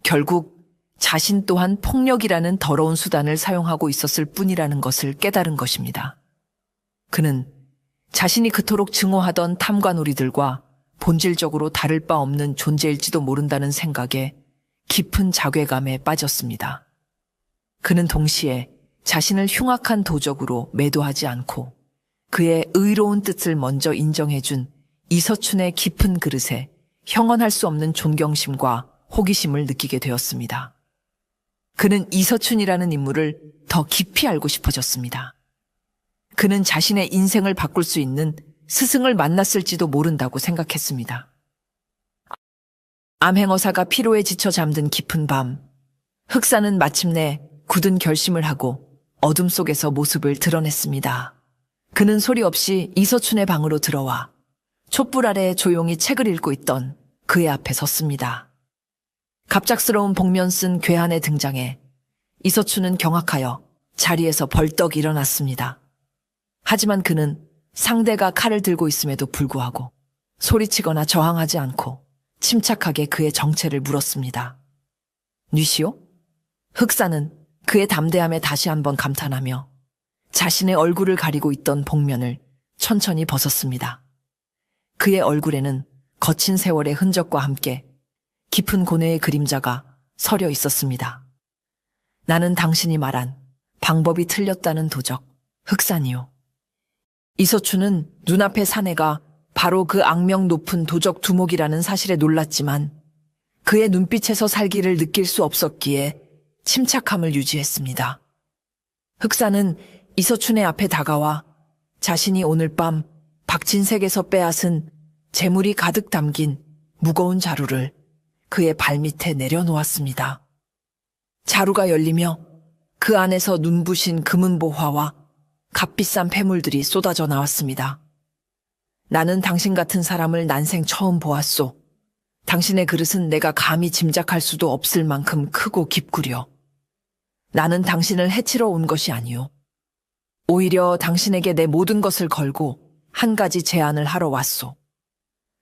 결국 자신 또한 폭력이라는 더러운 수단을 사용하고 있었을 뿐이라는 것을 깨달은 것입니다. 그는 자신이 그토록 증오하던 탐관오리들과 본질적으로 다를 바 없는 존재일지도 모른다는 생각에 깊은 자괴감에 빠졌습니다. 그는 동시에 자신을 흉악한 도적으로 매도하지 않고 그의 의로운 뜻을 먼저 인정해준 이서춘의 깊은 그릇에 형언할 수 없는 존경심과 호기심을 느끼게 되었습니다. 그는 이서춘이라는 인물을 더 깊이 알고 싶어졌습니다. 그는 자신의 인생을 바꿀 수 있는 스승을 만났을지도 모른다고 생각했습니다. 암행어사가 피로에 지쳐 잠든 깊은 밤, 흑사는 마침내 굳은 결심을 하고 어둠 속에서 모습을 드러냈습니다. 그는 소리 없이 이서춘의 방으로 들어와 촛불 아래 조용히 책을 읽고 있던 그의 앞에 섰습니다. 갑작스러운 복면 쓴 괴한의 등장에 이서춘은 경악하여 자리에서 벌떡 일어났습니다. 하지만 그는 상대가 칼을 들고 있음에도 불구하고 소리치거나 저항하지 않고 침착하게 그의 정체를 물었습니다. 뉘시오? 흑사는 그의 담대함에 다시 한번 감탄하며 자신의 얼굴을 가리고 있던 복면을 천천히 벗었습니다. 그의 얼굴에는 거친 세월의 흔적과 함께 깊은 고뇌의 그림자가 서려 있었습니다. 나는 당신이 말한 방법이 틀렸다는 도적, 흑산이요. 이서춘은 눈앞의 사내가 바로 그 악명 높은 도적 두목이라는 사실에 놀랐지만 그의 눈빛에서 살기를 느낄 수 없었기에 침착함을 유지했습니다. 흑사는 이서춘의 앞에 다가와 자신이 오늘 밤 박진색에서 빼앗은 재물이 가득 담긴 무거운 자루를 그의 발밑에 내려놓았습니다. 자루가 열리며 그 안에서 눈부신 금은보화와 값비싼 폐물들이 쏟아져 나왔습니다. 나는 당신 같은 사람을 난생 처음 보았소. 당신의 그릇은 내가 감히 짐작할 수도 없을 만큼 크고 깊구려. 나는 당신을 해치러 온 것이 아니오. 오히려 당신에게 내 모든 것을 걸고 한 가지 제안을 하러 왔소.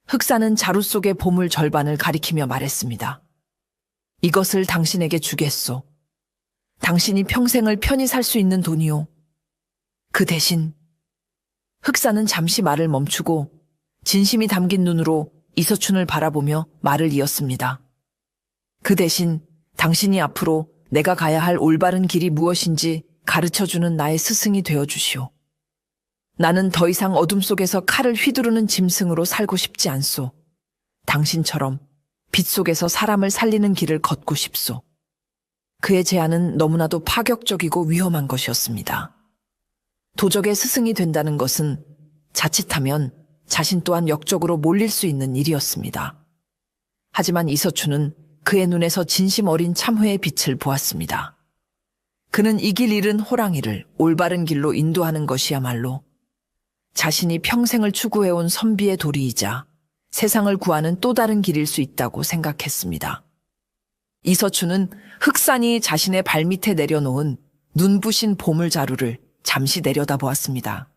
흑사는 자루 속의 보물 절반을 가리키며 말했습니다. 이것을 당신에게 주겠소. 당신이 평생을 편히 살 수 있는 돈이오. 그 대신 흑사는 잠시 말을 멈추고 진심이 담긴 눈으로 이서춘을 바라보며 말을 이었습니다. 그 대신 당신이 앞으로 내가 가야 할 올바른 길이 무엇인지 가르쳐주는 나의 스승이 되어주시오. 나는 더 이상 어둠 속에서 칼을 휘두르는 짐승으로 살고 싶지 않소. 당신처럼 빛 속에서 사람을 살리는 길을 걷고 싶소. 그의 제안은 너무나도 파격적이고 위험한 것이었습니다. 도적의 스승이 된다는 것은 자칫하면 자신 또한 역적으로 몰릴 수 있는 일이었습니다. 하지만 이서춘은 그의 눈에서 진심 어린 참회의 빛을 보았습니다. 그는 이길 잃은 호랑이를 올바른 길로 인도하는 것이야말로 자신이 평생을 추구해온 선비의 도리이자 세상을 구하는 또 다른 길일 수 있다고 생각했습니다. 이서춘은 흑산이 자신의 발밑에 내려놓은 눈부신 보물 자루를 잠시 내려다보았습니다.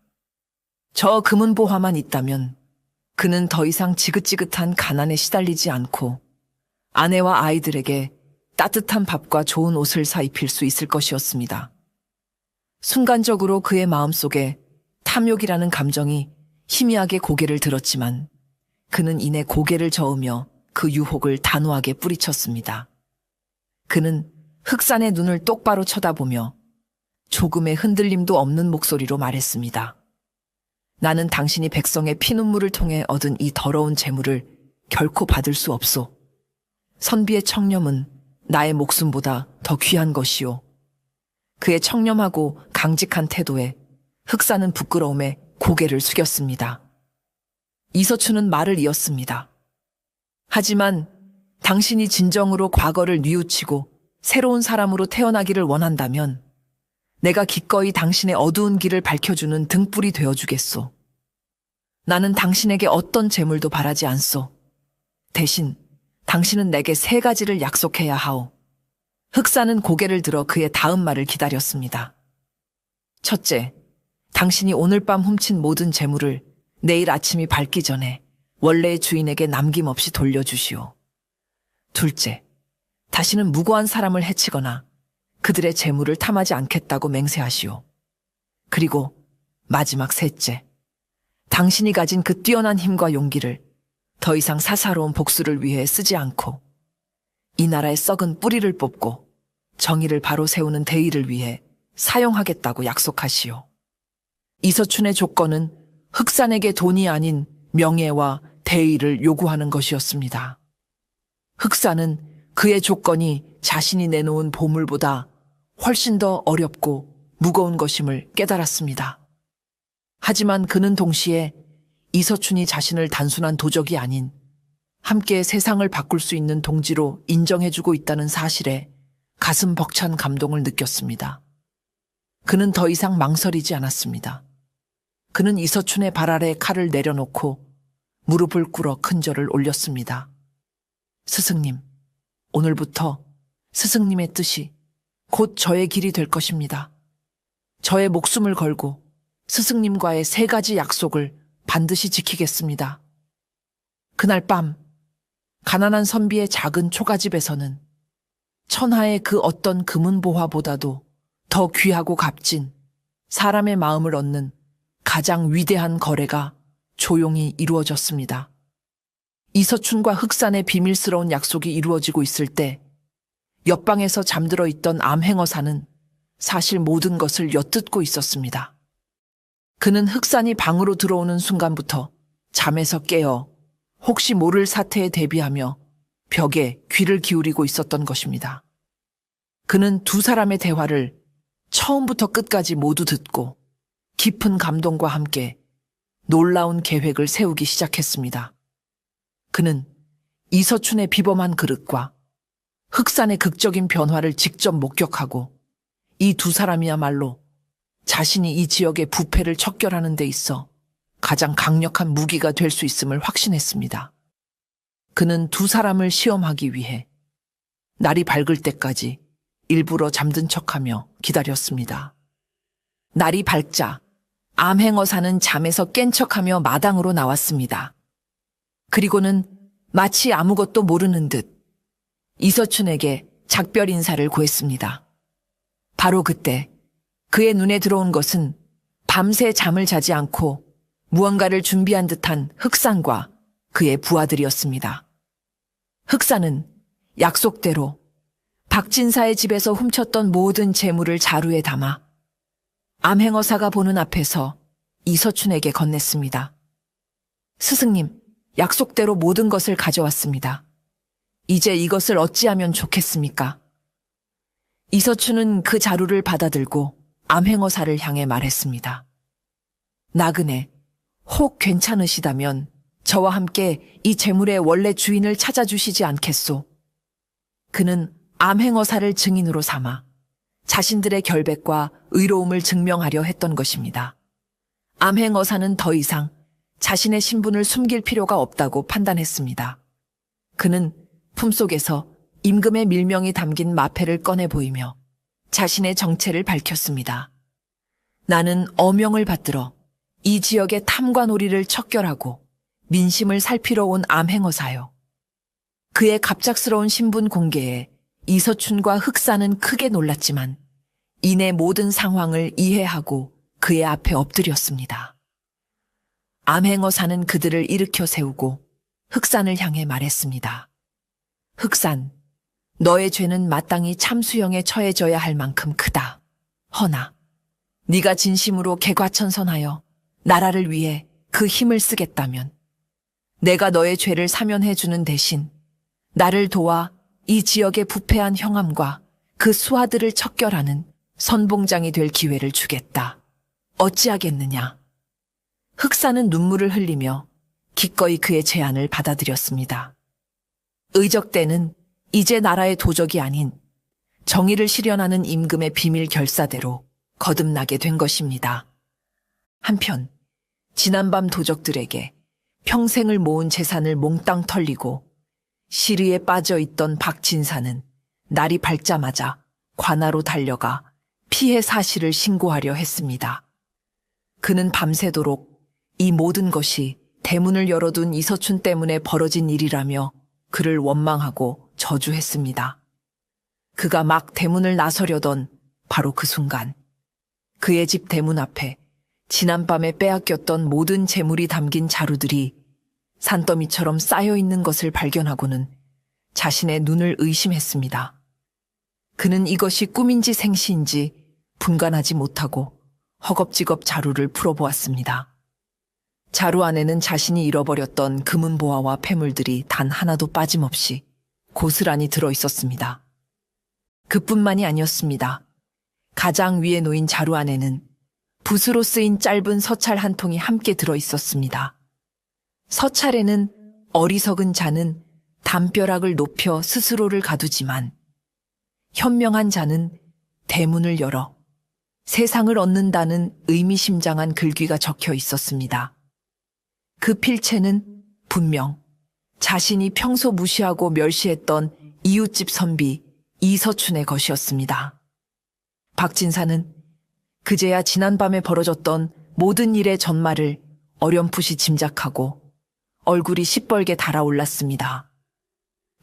저 금은보화만 있다면 그는 더 이상 지긋지긋한 가난에 시달리지 않고 아내와 아이들에게 따뜻한 밥과 좋은 옷을 사 입힐 수 있을 것이었습니다. 순간적으로 그의 마음속에 탐욕이라는 감정이 희미하게 고개를 들었지만 그는 이내 고개를 저으며 그 유혹을 단호하게 뿌리쳤습니다. 그는 흑산의 눈을 똑바로 쳐다보며 조금의 흔들림도 없는 목소리로 말했습니다. 나는 당신이 백성의 피눈물을 통해 얻은 이 더러운 재물을 결코 받을 수 없소. 선비의 청렴은 나의 목숨보다 더 귀한 것이오. 그의 청렴하고 강직한 태도에 흑사는 부끄러움에 고개를 숙였습니다. 이서춘은 말을 이었습니다. 하지만 당신이 진정으로 과거를 뉘우치고 새로운 사람으로 태어나기를 원한다면 내가 기꺼이 당신의 어두운 길을 밝혀주는 등불이 되어주겠소. 나는 당신에게 어떤 재물도 바라지 않소. 대신 당신은 내게 3가지를 약속해야 하오. 흑사는 고개를 들어 그의 다음 말을 기다렸습니다. 첫째, 당신이 오늘 밤 훔친 모든 재물을 내일 아침이 밝기 전에 원래의 주인에게 남김없이 돌려주시오. 둘째, 다시는 무고한 사람을 해치거나 그들의 재물을 탐하지 않겠다고 맹세하시오. 그리고 마지막 셋째, 당신이 가진 그 뛰어난 힘과 용기를 더 이상 사사로운 복수를 위해 쓰지 않고 이 나라의 썩은 뿌리를 뽑고 정의를 바로 세우는 대의를 위해 사용하겠다고 약속하시오. 이서춘의 조건은 흑산에게 돈이 아닌 명예와 대의를 요구하는 것이었습니다. 흑산은 그의 조건이 자신이 내놓은 보물보다 훨씬 더 어렵고 무거운 것임을 깨달았습니다. 하지만 그는 동시에 이서춘이 자신을 단순한 도적이 아닌 함께 세상을 바꿀 수 있는 동지로 인정해주고 있다는 사실에 가슴 벅찬 감동을 느꼈습니다. 그는 더 이상 망설이지 않았습니다. 그는 이서춘의 발 아래 칼을 내려놓고 무릎을 꿇어 큰 절을 올렸습니다. 스승님, 오늘부터 스승님의 뜻이 곧 저의 길이 될 것입니다. 저의 목숨을 걸고 스승님과의 3가지 약속을 반드시 지키겠습니다. 그날 밤 가난한 선비의 작은 초가집에서는 천하의 그 어떤 금은보화보다도 더 귀하고 값진 사람의 마음을 얻는 가장 위대한 거래가 조용히 이루어졌습니다. 이서춘과 흑산의 비밀스러운 약속이 이루어지고 있을 때 옆방에서 잠들어 있던 암행어사는 사실 모든 것을 엿듣고 있었습니다. 그는 흑산이 방으로 들어오는 순간부터 잠에서 깨어 혹시 모를 사태에 대비하며 벽에 귀를 기울이고 있었던 것입니다. 그는 2 사람의 대화를 처음부터 끝까지 모두 듣고 깊은 감동과 함께 놀라운 계획을 세우기 시작했습니다. 그는 이서춘의 비범한 그릇과 흑산의 극적인 변화를 직접 목격하고 이 2 사람이야말로 자신이 이 지역의 부패를 척결하는 데 있어 가장 강력한 무기가 될 수 있음을 확신했습니다. 그는 2 사람을 시험하기 위해 날이 밝을 때까지 일부러 잠든 척하며 기다렸습니다. 날이 밝자 암행어사는 잠에서 깬 척하며 마당으로 나왔습니다. 그리고는 마치 아무것도 모르는 듯 이서춘에게 작별 인사를 고했습니다. 바로 그때 그의 눈에 들어온 것은 밤새 잠을 자지 않고 무언가를 준비한 듯한 흑산과 그의 부하들이었습니다. 흑산은 약속대로 박진사의 집에서 훔쳤던 모든 재물을 자루에 담아 암행어사가 보는 앞에서 이서춘에게 건넸습니다. 스승님, 약속대로 모든 것을 가져왔습니다. 이제 이것을 어찌하면 좋겠습니까? 이서춘은 그 자루를 받아들고 암행어사를 향해 말했습니다. 나그네, 혹 괜찮으시다면 저와 함께 이 재물의 원래 주인을 찾아주시지 않겠소? 그는 암행어사를 증인으로 삼아 자신들의 결백과 의로움을 증명하려 했던 것입니다. 암행어사는 더 이상 자신의 신분을 숨길 필요가 없다고 판단했습니다. 그는 품속에서 임금의 밀명이 담긴 마패를 꺼내 보이며 자신의 정체를 밝혔습니다. 나는 어명을 받들어 이 지역의 탐관오리를 척결하고 민심을 살피러 온 암행어사요. 그의 갑작스러운 신분 공개에 이서춘과 흑사는 크게 놀랐지만 이내 모든 상황을 이해하고 그의 앞에 엎드렸습니다. 암행어사는 그들을 일으켜 세우고 흑산을 향해 말했습니다. 흑산, 너의 죄는 마땅히 참수형에 처해져야 할 만큼 크다. 허나 네가 진심으로 개과천선하여 나라를 위해 그 힘을 쓰겠다면 내가 너의 죄를 사면해주는 대신 나를 도와 이 지역의 부패한 형함과 그 수하들을 척결하는 선봉장이 될 기회를 주겠다. 어찌하겠느냐. 흑사는 눈물을 흘리며 기꺼이 그의 제안을 받아들였습니다. 의적대는 이제 나라의 도적이 아닌 정의를 실현하는 임금의 비밀 결사대로 거듭나게 된 것입니다. 한편 지난밤 도적들에게 평생을 모은 재산을 몽땅 털리고 시리에 빠져있던 박진사는 날이 밝자마자 관하로 달려가 피해 사실을 신고하려 했습니다. 그는 밤새도록 이 모든 것이 대문을 열어둔 이서춘 때문에 벌어진 일이라며 그를 원망하고 저주했습니다. 그가 막 대문을 나서려던 바로 그 순간 그의 집 대문 앞에 지난밤에 빼앗겼던 모든 재물이 담긴 자루들이 산더미처럼 쌓여있는 것을 발견하고는 자신의 눈을 의심했습니다. 그는 이것이 꿈인지 생시인지 분간하지 못하고 허겁지겁 자루를 풀어보았습니다. 자루 안에는 자신이 잃어버렸던 금은보화와 폐물들이 단 하나도 빠짐없이 고스란히 들어있었습니다. 그뿐만이 아니었습니다. 가장 위에 놓인 자루 안에는 붓으로 쓰인 짧은 서찰 한 통이 함께 들어있었습니다. 서찰에는 어리석은 자는 담벼락을 높여 스스로를 가두지만 현명한 자는 대문을 열어 세상을 얻는다는 의미심장한 글귀가 적혀 있었습니다. 그 필체는 분명 자신이 평소 무시하고 멸시했던 이웃집 선비 이서춘의 것이었습니다. 박진사는 그제야 지난밤에 벌어졌던 모든 일의 전말을 어렴풋이 짐작하고 얼굴이 시뻘게 달아올랐습니다.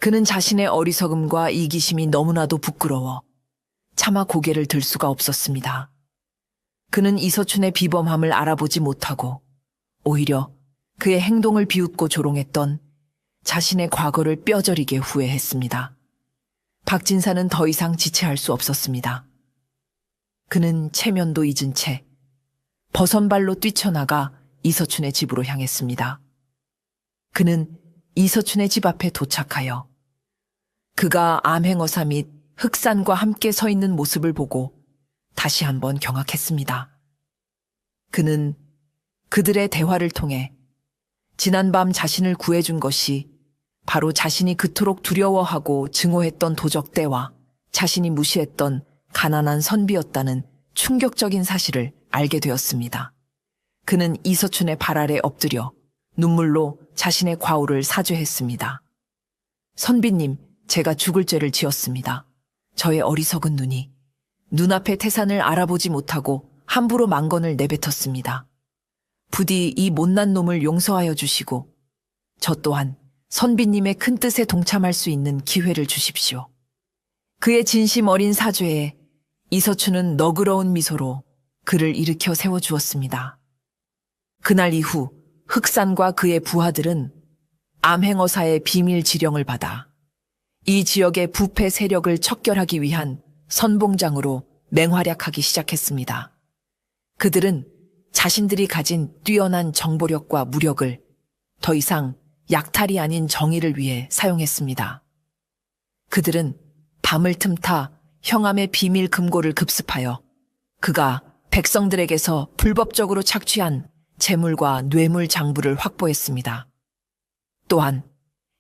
그는 자신의 어리석음과 이기심이 너무나도 부끄러워 차마 고개를 들 수가 없었습니다. 그는 이서춘의 비범함을 알아보지 못하고 오히려 그의 행동을 비웃고 조롱했던 자신의 과거를 뼈저리게 후회했습니다. 박진사는 더 이상 지체할 수 없었습니다. 그는 체면도 잊은 채 버선발로 뛰쳐나가 이서춘의 집으로 향했습니다. 그는 이서춘의 집 앞에 도착하여 그가 암행어사 및 흑산과 함께 서 있는 모습을 보고 다시 한번 경악했습니다. 그는 그들의 대화를 통해 지난밤 자신을 구해준 것이 바로 자신이 그토록 두려워하고 증오했던 도적대와 자신이 무시했던 가난한 선비였다는 충격적인 사실을 알게 되었습니다. 그는 이서춘의 발 아래 엎드려 눈물로 자신의 과오를 사죄했습니다. 선비님, 제가 죽을 죄를 지었습니다. 저의 어리석은 눈이 눈앞의 태산을 알아보지 못하고 함부로 망건을 내뱉었습니다. 부디 이 못난 놈을 용서하여 주시고 저 또한 선비님의 큰 뜻에 동참할 수 있는 기회를 주십시오. 그의 진심 어린 사죄에 이서춘은 너그러운 미소로 그를 일으켜 세워주었습니다. 그날 이후 흑산과 그의 부하들은 암행어사의 비밀 지령을 받아 이 지역의 부패 세력을 척결하기 위한 선봉장으로 맹활약하기 시작했습니다. 그들은 자신들이 가진 뛰어난 정보력과 무력을 더 이상 약탈이 아닌 정의를 위해 사용했습니다. 그들은 밤을 틈타 형암의 비밀 금고를 급습하여 그가 백성들에게서 불법적으로 착취한 재물과 뇌물 장부를 확보했습니다. 또한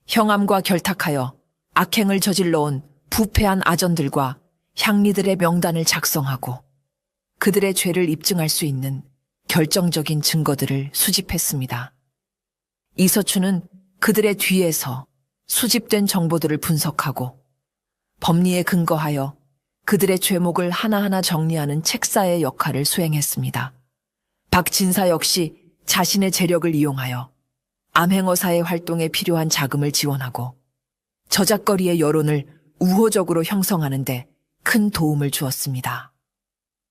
형암과 결탁하여 악행을 저질러온 부패한 아전들과 향리들의 명단을 작성하고 그들의 죄를 입증할 수 있는 결정적인 증거들을 수집했습니다. 이서춘은 그들의 뒤에서 수집된 정보들을 분석하고 법리에 근거하여 그들의 죄목을 하나하나 정리하는 책사의 역할을 수행했습니다. 박진사 역시 자신의 재력을 이용하여 암행어사의 활동에 필요한 자금을 지원하고 저작거리의 여론을 우호적으로 형성하는 데 큰 도움을 주었습니다.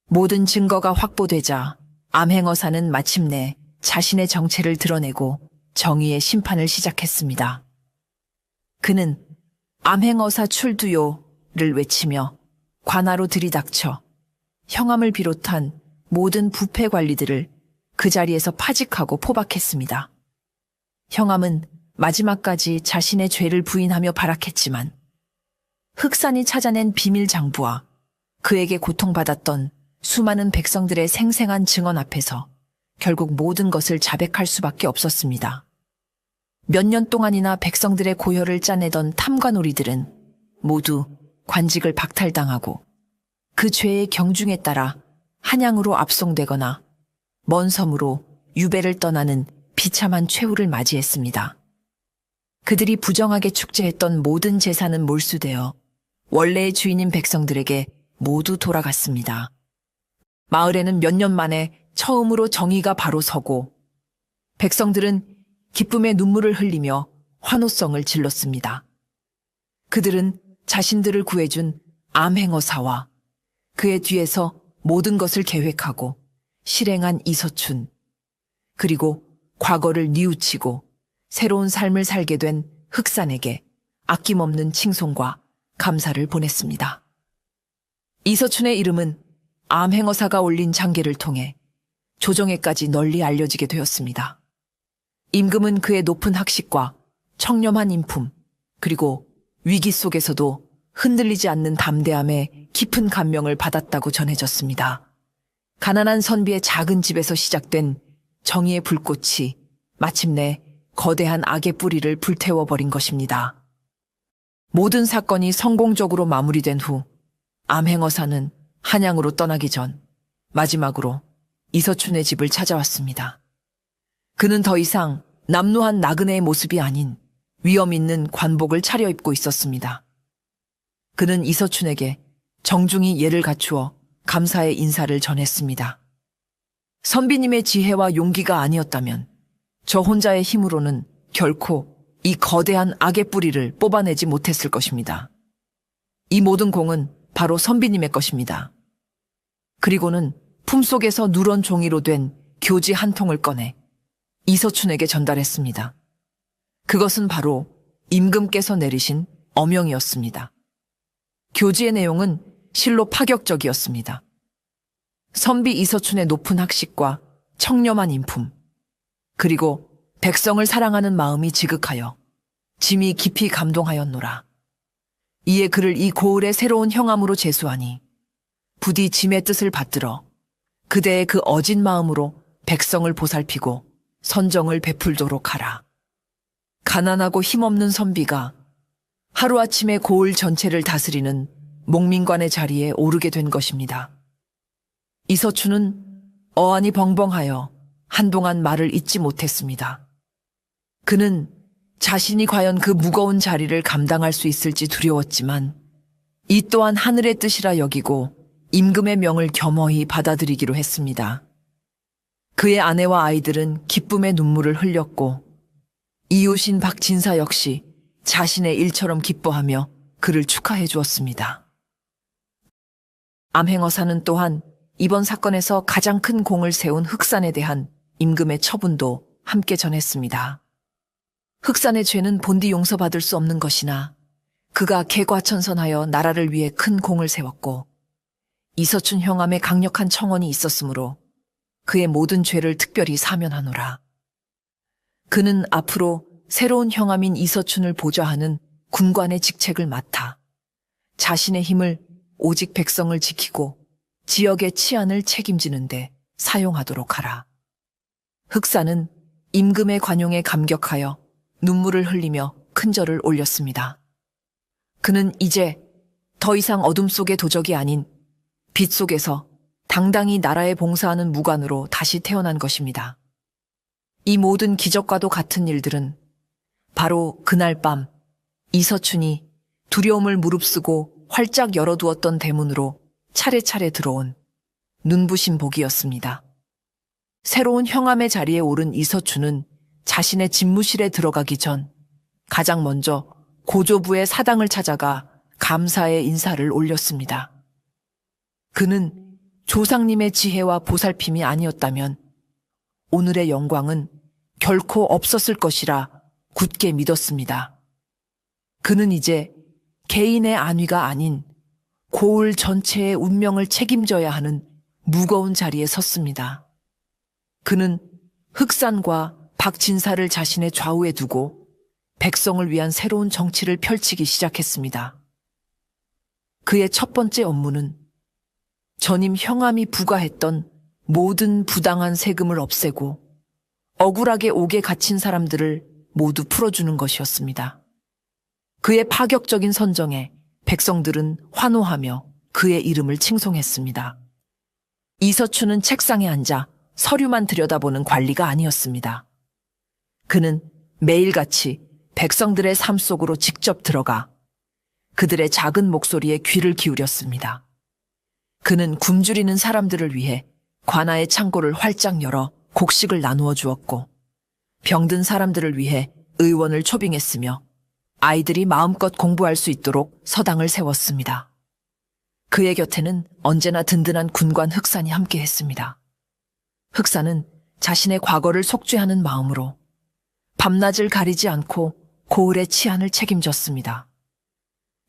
모든 증거가 확보되자 암행어사는 마침내 자신의 정체를 드러내고 정의의 심판을 시작했습니다. 그는 암행어사 출두요를 외치며 관하로 들이닥쳐 형암을 비롯한 모든 부패 관리들을 그 자리에서 파직하고 포박했습니다. 형암은 마지막까지 자신의 죄를 부인하며 발악했지만 흑산이 찾아낸 비밀 장부와 그에게 고통받았던 수많은 백성들의 생생한 증언 앞에서 결국 모든 것을 자백할 수밖에 없었습니다. 몇 년 동안이나 백성들의 고혈을 짜내던 탐관오리들은 모두 관직을 박탈당하고 그 죄의 경중에 따라 한양으로 압송되거나 먼 섬으로 유배를 떠나는 비참한 최후를 맞이했습니다. 그들이 부정하게 축제했던 모든 재산은 몰수되어 원래의 주인인 백성들에게 모두 돌아갔습니다. 마을에는 몇 년 만에 처음으로 정의가 바로 서고 백성들은 기쁨의 눈물을 흘리며 환호성을 질렀습니다. 그들은 자신들을 구해준 암행어사와 그의 뒤에서 모든 것을 계획하고 실행한 이서춘, 그리고 과거를 뉘우치고 새로운 삶을 살게 된 흑산에게 아낌없는 칭송과 감사를 보냈습니다. 이서춘의 이름은 암행어사가 올린 장계를 통해 조정에까지 널리 알려지게 되었습니다. 임금은 그의 높은 학식과 청렴한 인품, 그리고 위기 속에서도 흔들리지 않는 담대함에 깊은 감명을 받았다고 전해졌습니다. 가난한 선비의 작은 집에서 시작된 정의의 불꽃이 마침내 거대한 악의 뿌리를 불태워버린 것입니다. 모든 사건이 성공적으로 마무리된 후 암행어사는 한양으로 떠나기 전 마지막으로 이서춘의 집을 찾아왔습니다. 그는 더 이상 남루한 나그네의 모습이 아닌 위엄 있는 관복을 차려입고 있었습니다. 그는 이서춘에게 정중히 예를 갖추어 감사의 인사를 전했습니다. 선비님의 지혜와 용기가 아니었다면 저 혼자의 힘으로는 결코 이 거대한 악의 뿌리를 뽑아내지 못했을 것입니다. 이 모든 공은 바로 선비님의 것입니다. 그리고는 품속에서 누런 종이로 된 교지 한 통을 꺼내 이서춘에게 전달했습니다. 그것은 바로 임금께서 내리신 어명이었습니다. 교지의 내용은 실로 파격적이었습니다. 선비 이서춘의 높은 학식과 청렴한 인품, 그리고 백성을 사랑하는 마음이 지극하여 짐이 깊이 감동하였노라. 이에 그를 이 고을의 새로운 형함으로 제수하니 부디 짐의 뜻을 받들어 그대의 그 어진 마음으로 백성을 보살피고 선정을 베풀도록 하라. 가난하고 힘없는 선비가 하루아침에 고을 전체를 다스리는 목민관의 자리에 오르게 된 것입니다. 이서춘은 어안이 벙벙하여 한동안 말을 잇지 못했습니다. 그는 자신이 과연 그 무거운 자리를 감당할 수 있을지 두려웠지만 이 또한 하늘의 뜻이라 여기고 임금의 명을 겸허히 받아들이기로 했습니다. 그의 아내와 아이들은 기쁨의 눈물을 흘렸고 이웃인 박진사 역시 자신의 일처럼 기뻐하며 그를 축하해 주었습니다. 암행어사는 또한 이번 사건에서 가장 큰 공을 세운 흑산에 대한 임금의 처분도 함께 전했습니다. 흑산의 죄는 본디 용서받을 수 없는 것이나 그가 개과천선하여 나라를 위해 큰 공을 세웠고 이서춘 형함의 강력한 청원이 있었으므로 그의 모든 죄를 특별히 사면하노라. 그는 앞으로 새로운 형함인 이서춘을 보좌하는 군관의 직책을 맡아 자신의 힘을 오직 백성을 지키고 지역의 치안을 책임지는 데 사용하도록 하라. 흑산은 임금의 관용에 감격하여 눈물을 흘리며 큰절을 올렸습니다. 그는 이제 더 이상 어둠 속의 도적이 아닌 빛 속에서 당당히 나라에 봉사하는 무관으로 다시 태어난 것입니다. 이 모든 기적과도 같은 일들은 바로 그날 밤 이서춘이 두려움을 무릅쓰고 활짝 열어두었던 대문으로 차례차례 들어온 눈부신 복이었습니다. 새로운 형함의 자리에 오른 이서춘은 자신의 집무실에 들어가기 전 가장 먼저 고조부의 사당을 찾아가 감사의 인사를 올렸습니다. 그는 조상님의 지혜와 보살핌이 아니었다면 오늘의 영광은 결코 없었을 것이라 굳게 믿었습니다. 그는 이제 개인의 안위가 아닌 고을 전체의 운명을 책임져야 하는 무거운 자리에 섰습니다. 그는 흑산과 박진사를 자신의 좌우에 두고 백성을 위한 새로운 정치를 펼치기 시작했습니다. 그의 첫 번째 업무는 전임 형암이 부과했던 모든 부당한 세금을 없애고 억울하게 옥에 갇힌 사람들을 모두 풀어주는 것이었습니다. 그의 파격적인 선정에 백성들은 환호하며 그의 이름을 칭송했습니다. 이서춘은 책상에 앉아 서류만 들여다보는 관리가 아니었습니다. 그는 매일같이 백성들의 삶 속으로 직접 들어가 그들의 작은 목소리에 귀를 기울였습니다. 그는 굶주리는 사람들을 위해 관아의 창고를 활짝 열어 곡식을 나누어 주었고 병든 사람들을 위해 의원을 초빙했으며 아이들이 마음껏 공부할 수 있도록 서당을 세웠습니다. 그의 곁에는 언제나 든든한 군관 흑산이 함께했습니다. 흑산은 자신의 과거를 속죄하는 마음으로 밤낮을 가리지 않고 고을의 치안을 책임졌습니다.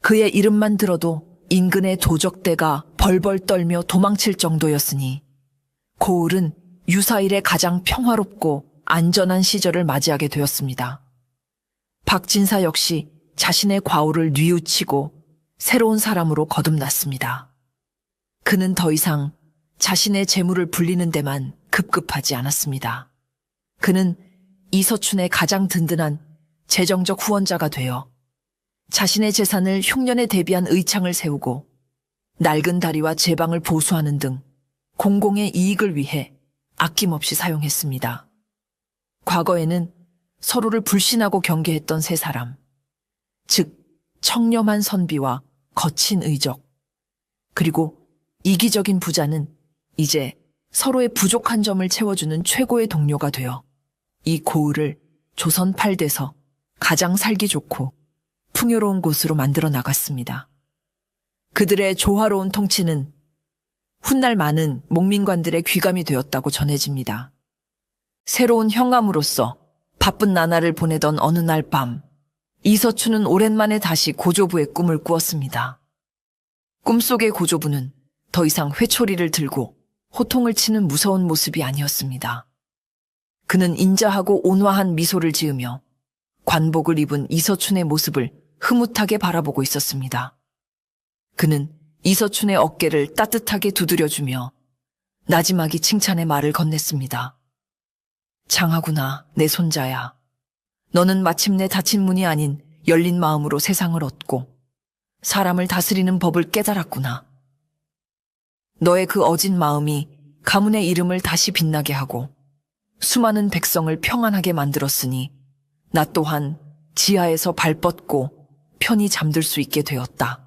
그의 이름만 들어도 인근의 도적대가 벌벌 떨며 도망칠 정도였으니 고을은 유사일의 가장 평화롭고 안전한 시절을 맞이하게 되었습니다. 박진사 역시 자신의 과오를 뉘우치고 새로운 사람으로 거듭났습니다. 그는 더 이상 자신의 재물을 불리는 데만 급급하지 않았습니다. 그는 이서춘의 가장 든든한 재정적 후원자가 되어 자신의 재산을 흉년에 대비한 의창을 세우고 낡은 다리와 제방을 보수하는 등 공공의 이익을 위해 아낌없이 사용했습니다. 과거에는 서로를 불신하고 경계했던 세 사람, 즉 청렴한 선비와 거친 의적, 그리고 이기적인 부자는 이제 서로의 부족한 점을 채워주는 최고의 동료가 되어 이 고을을 조선 8대서 가장 살기 좋고 풍요로운 곳으로 만들어 나갔습니다. 그들의 조화로운 통치는 훗날 많은 목민관들의 귀감이 되었다고 전해집니다. 새로운 형암으로서 바쁜 나날을 보내던 어느 날 밤, 이서춘은 오랜만에 다시 고조부의 꿈을 꾸었습니다. 꿈속의 고조부는 더 이상 회초리를 들고 호통을 치는 무서운 모습이 아니었습니다. 그는 인자하고 온화한 미소를 지으며 관복을 입은 이서춘의 모습을 흐뭇하게 바라보고 있었습니다. 그는 이서춘의 어깨를 따뜻하게 두드려주며 나지막이 칭찬의 말을 건넸습니다. 장하구나, 내 손자야. 너는 마침내 닫힌 문이 아닌 열린 마음으로 세상을 얻고 사람을 다스리는 법을 깨달았구나. 너의 그 어진 마음이 가문의 이름을 다시 빛나게 하고 수많은 백성을 평안하게 만들었으니 나 또한 지하에서 발 뻗고 편히 잠들 수 있게 되었다.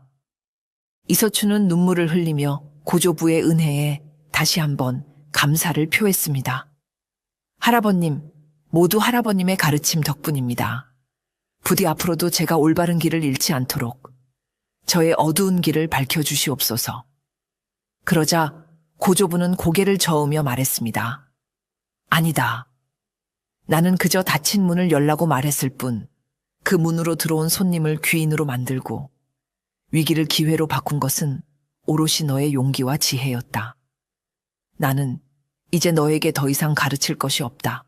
이서춘은 눈물을 흘리며 고조부의 은혜에 다시 한번 감사를 표했습니다. 할아버님, 모두 할아버님의 가르침 덕분입니다. 부디 앞으로도 제가 올바른 길을 잃지 않도록 저의 어두운 길을 밝혀주시옵소서. 그러자 고조부는 고개를 저으며 말했습니다. 아니다. 나는 그저 닫힌 문을 열라고 말했을 뿐 그 문으로 들어온 손님을 귀인으로 만들고 위기를 기회로 바꾼 것은 오롯이 너의 용기와 지혜였다. 나는 이제 너에게 더 이상 가르칠 것이 없다.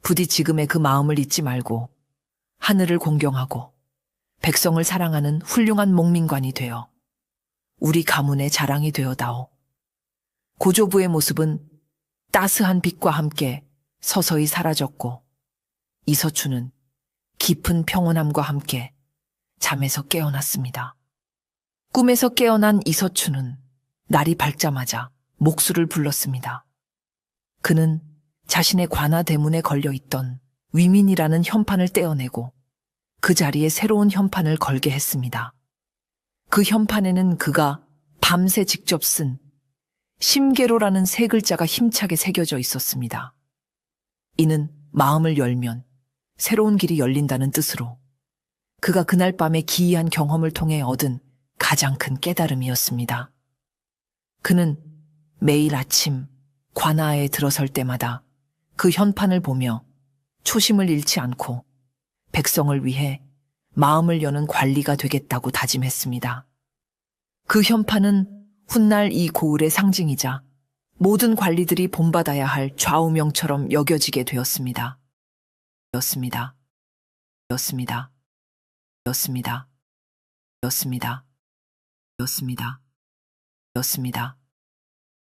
부디 지금의 그 마음을 잊지 말고 하늘을 공경하고 백성을 사랑하는 훌륭한 목민관이 되어 우리 가문의 자랑이 되어다오. 고조부의 모습은 따스한 빛과 함께 서서히 사라졌고 이서춘은 깊은 평온함과 함께 잠에서 깨어났습니다. 꿈에서 깨어난 이서춘은 날이 밝자마자 목수를 불렀습니다. 그는 자신의 관아 대문에 걸려있던 위민이라는 현판을 떼어내고 그 자리에 새로운 현판을 걸게 했습니다. 그 현판에는 그가 밤새 직접 쓴 심계로라는 세 글자가 힘차게 새겨져 있었습니다. 이는 마음을 열면 새로운 길이 열린다는 뜻으로 그가 그날 밤의 기이한 경험을 통해 얻은 가장 큰 깨달음이었습니다. 그는 매일 아침 관아에 들어설 때마다 그 현판을 보며 초심을 잃지 않고 백성을 위해 마음을 여는 관리가 되겠다고 다짐했습니다. 그 현판은 훗날 이 고을의 상징이자 모든 관리들이 본받아야 할 좌우명처럼 여겨지게 되었습니다. 였습니다. 였습니다. 였습니다. 였습니다. 였습니다. 였습니다.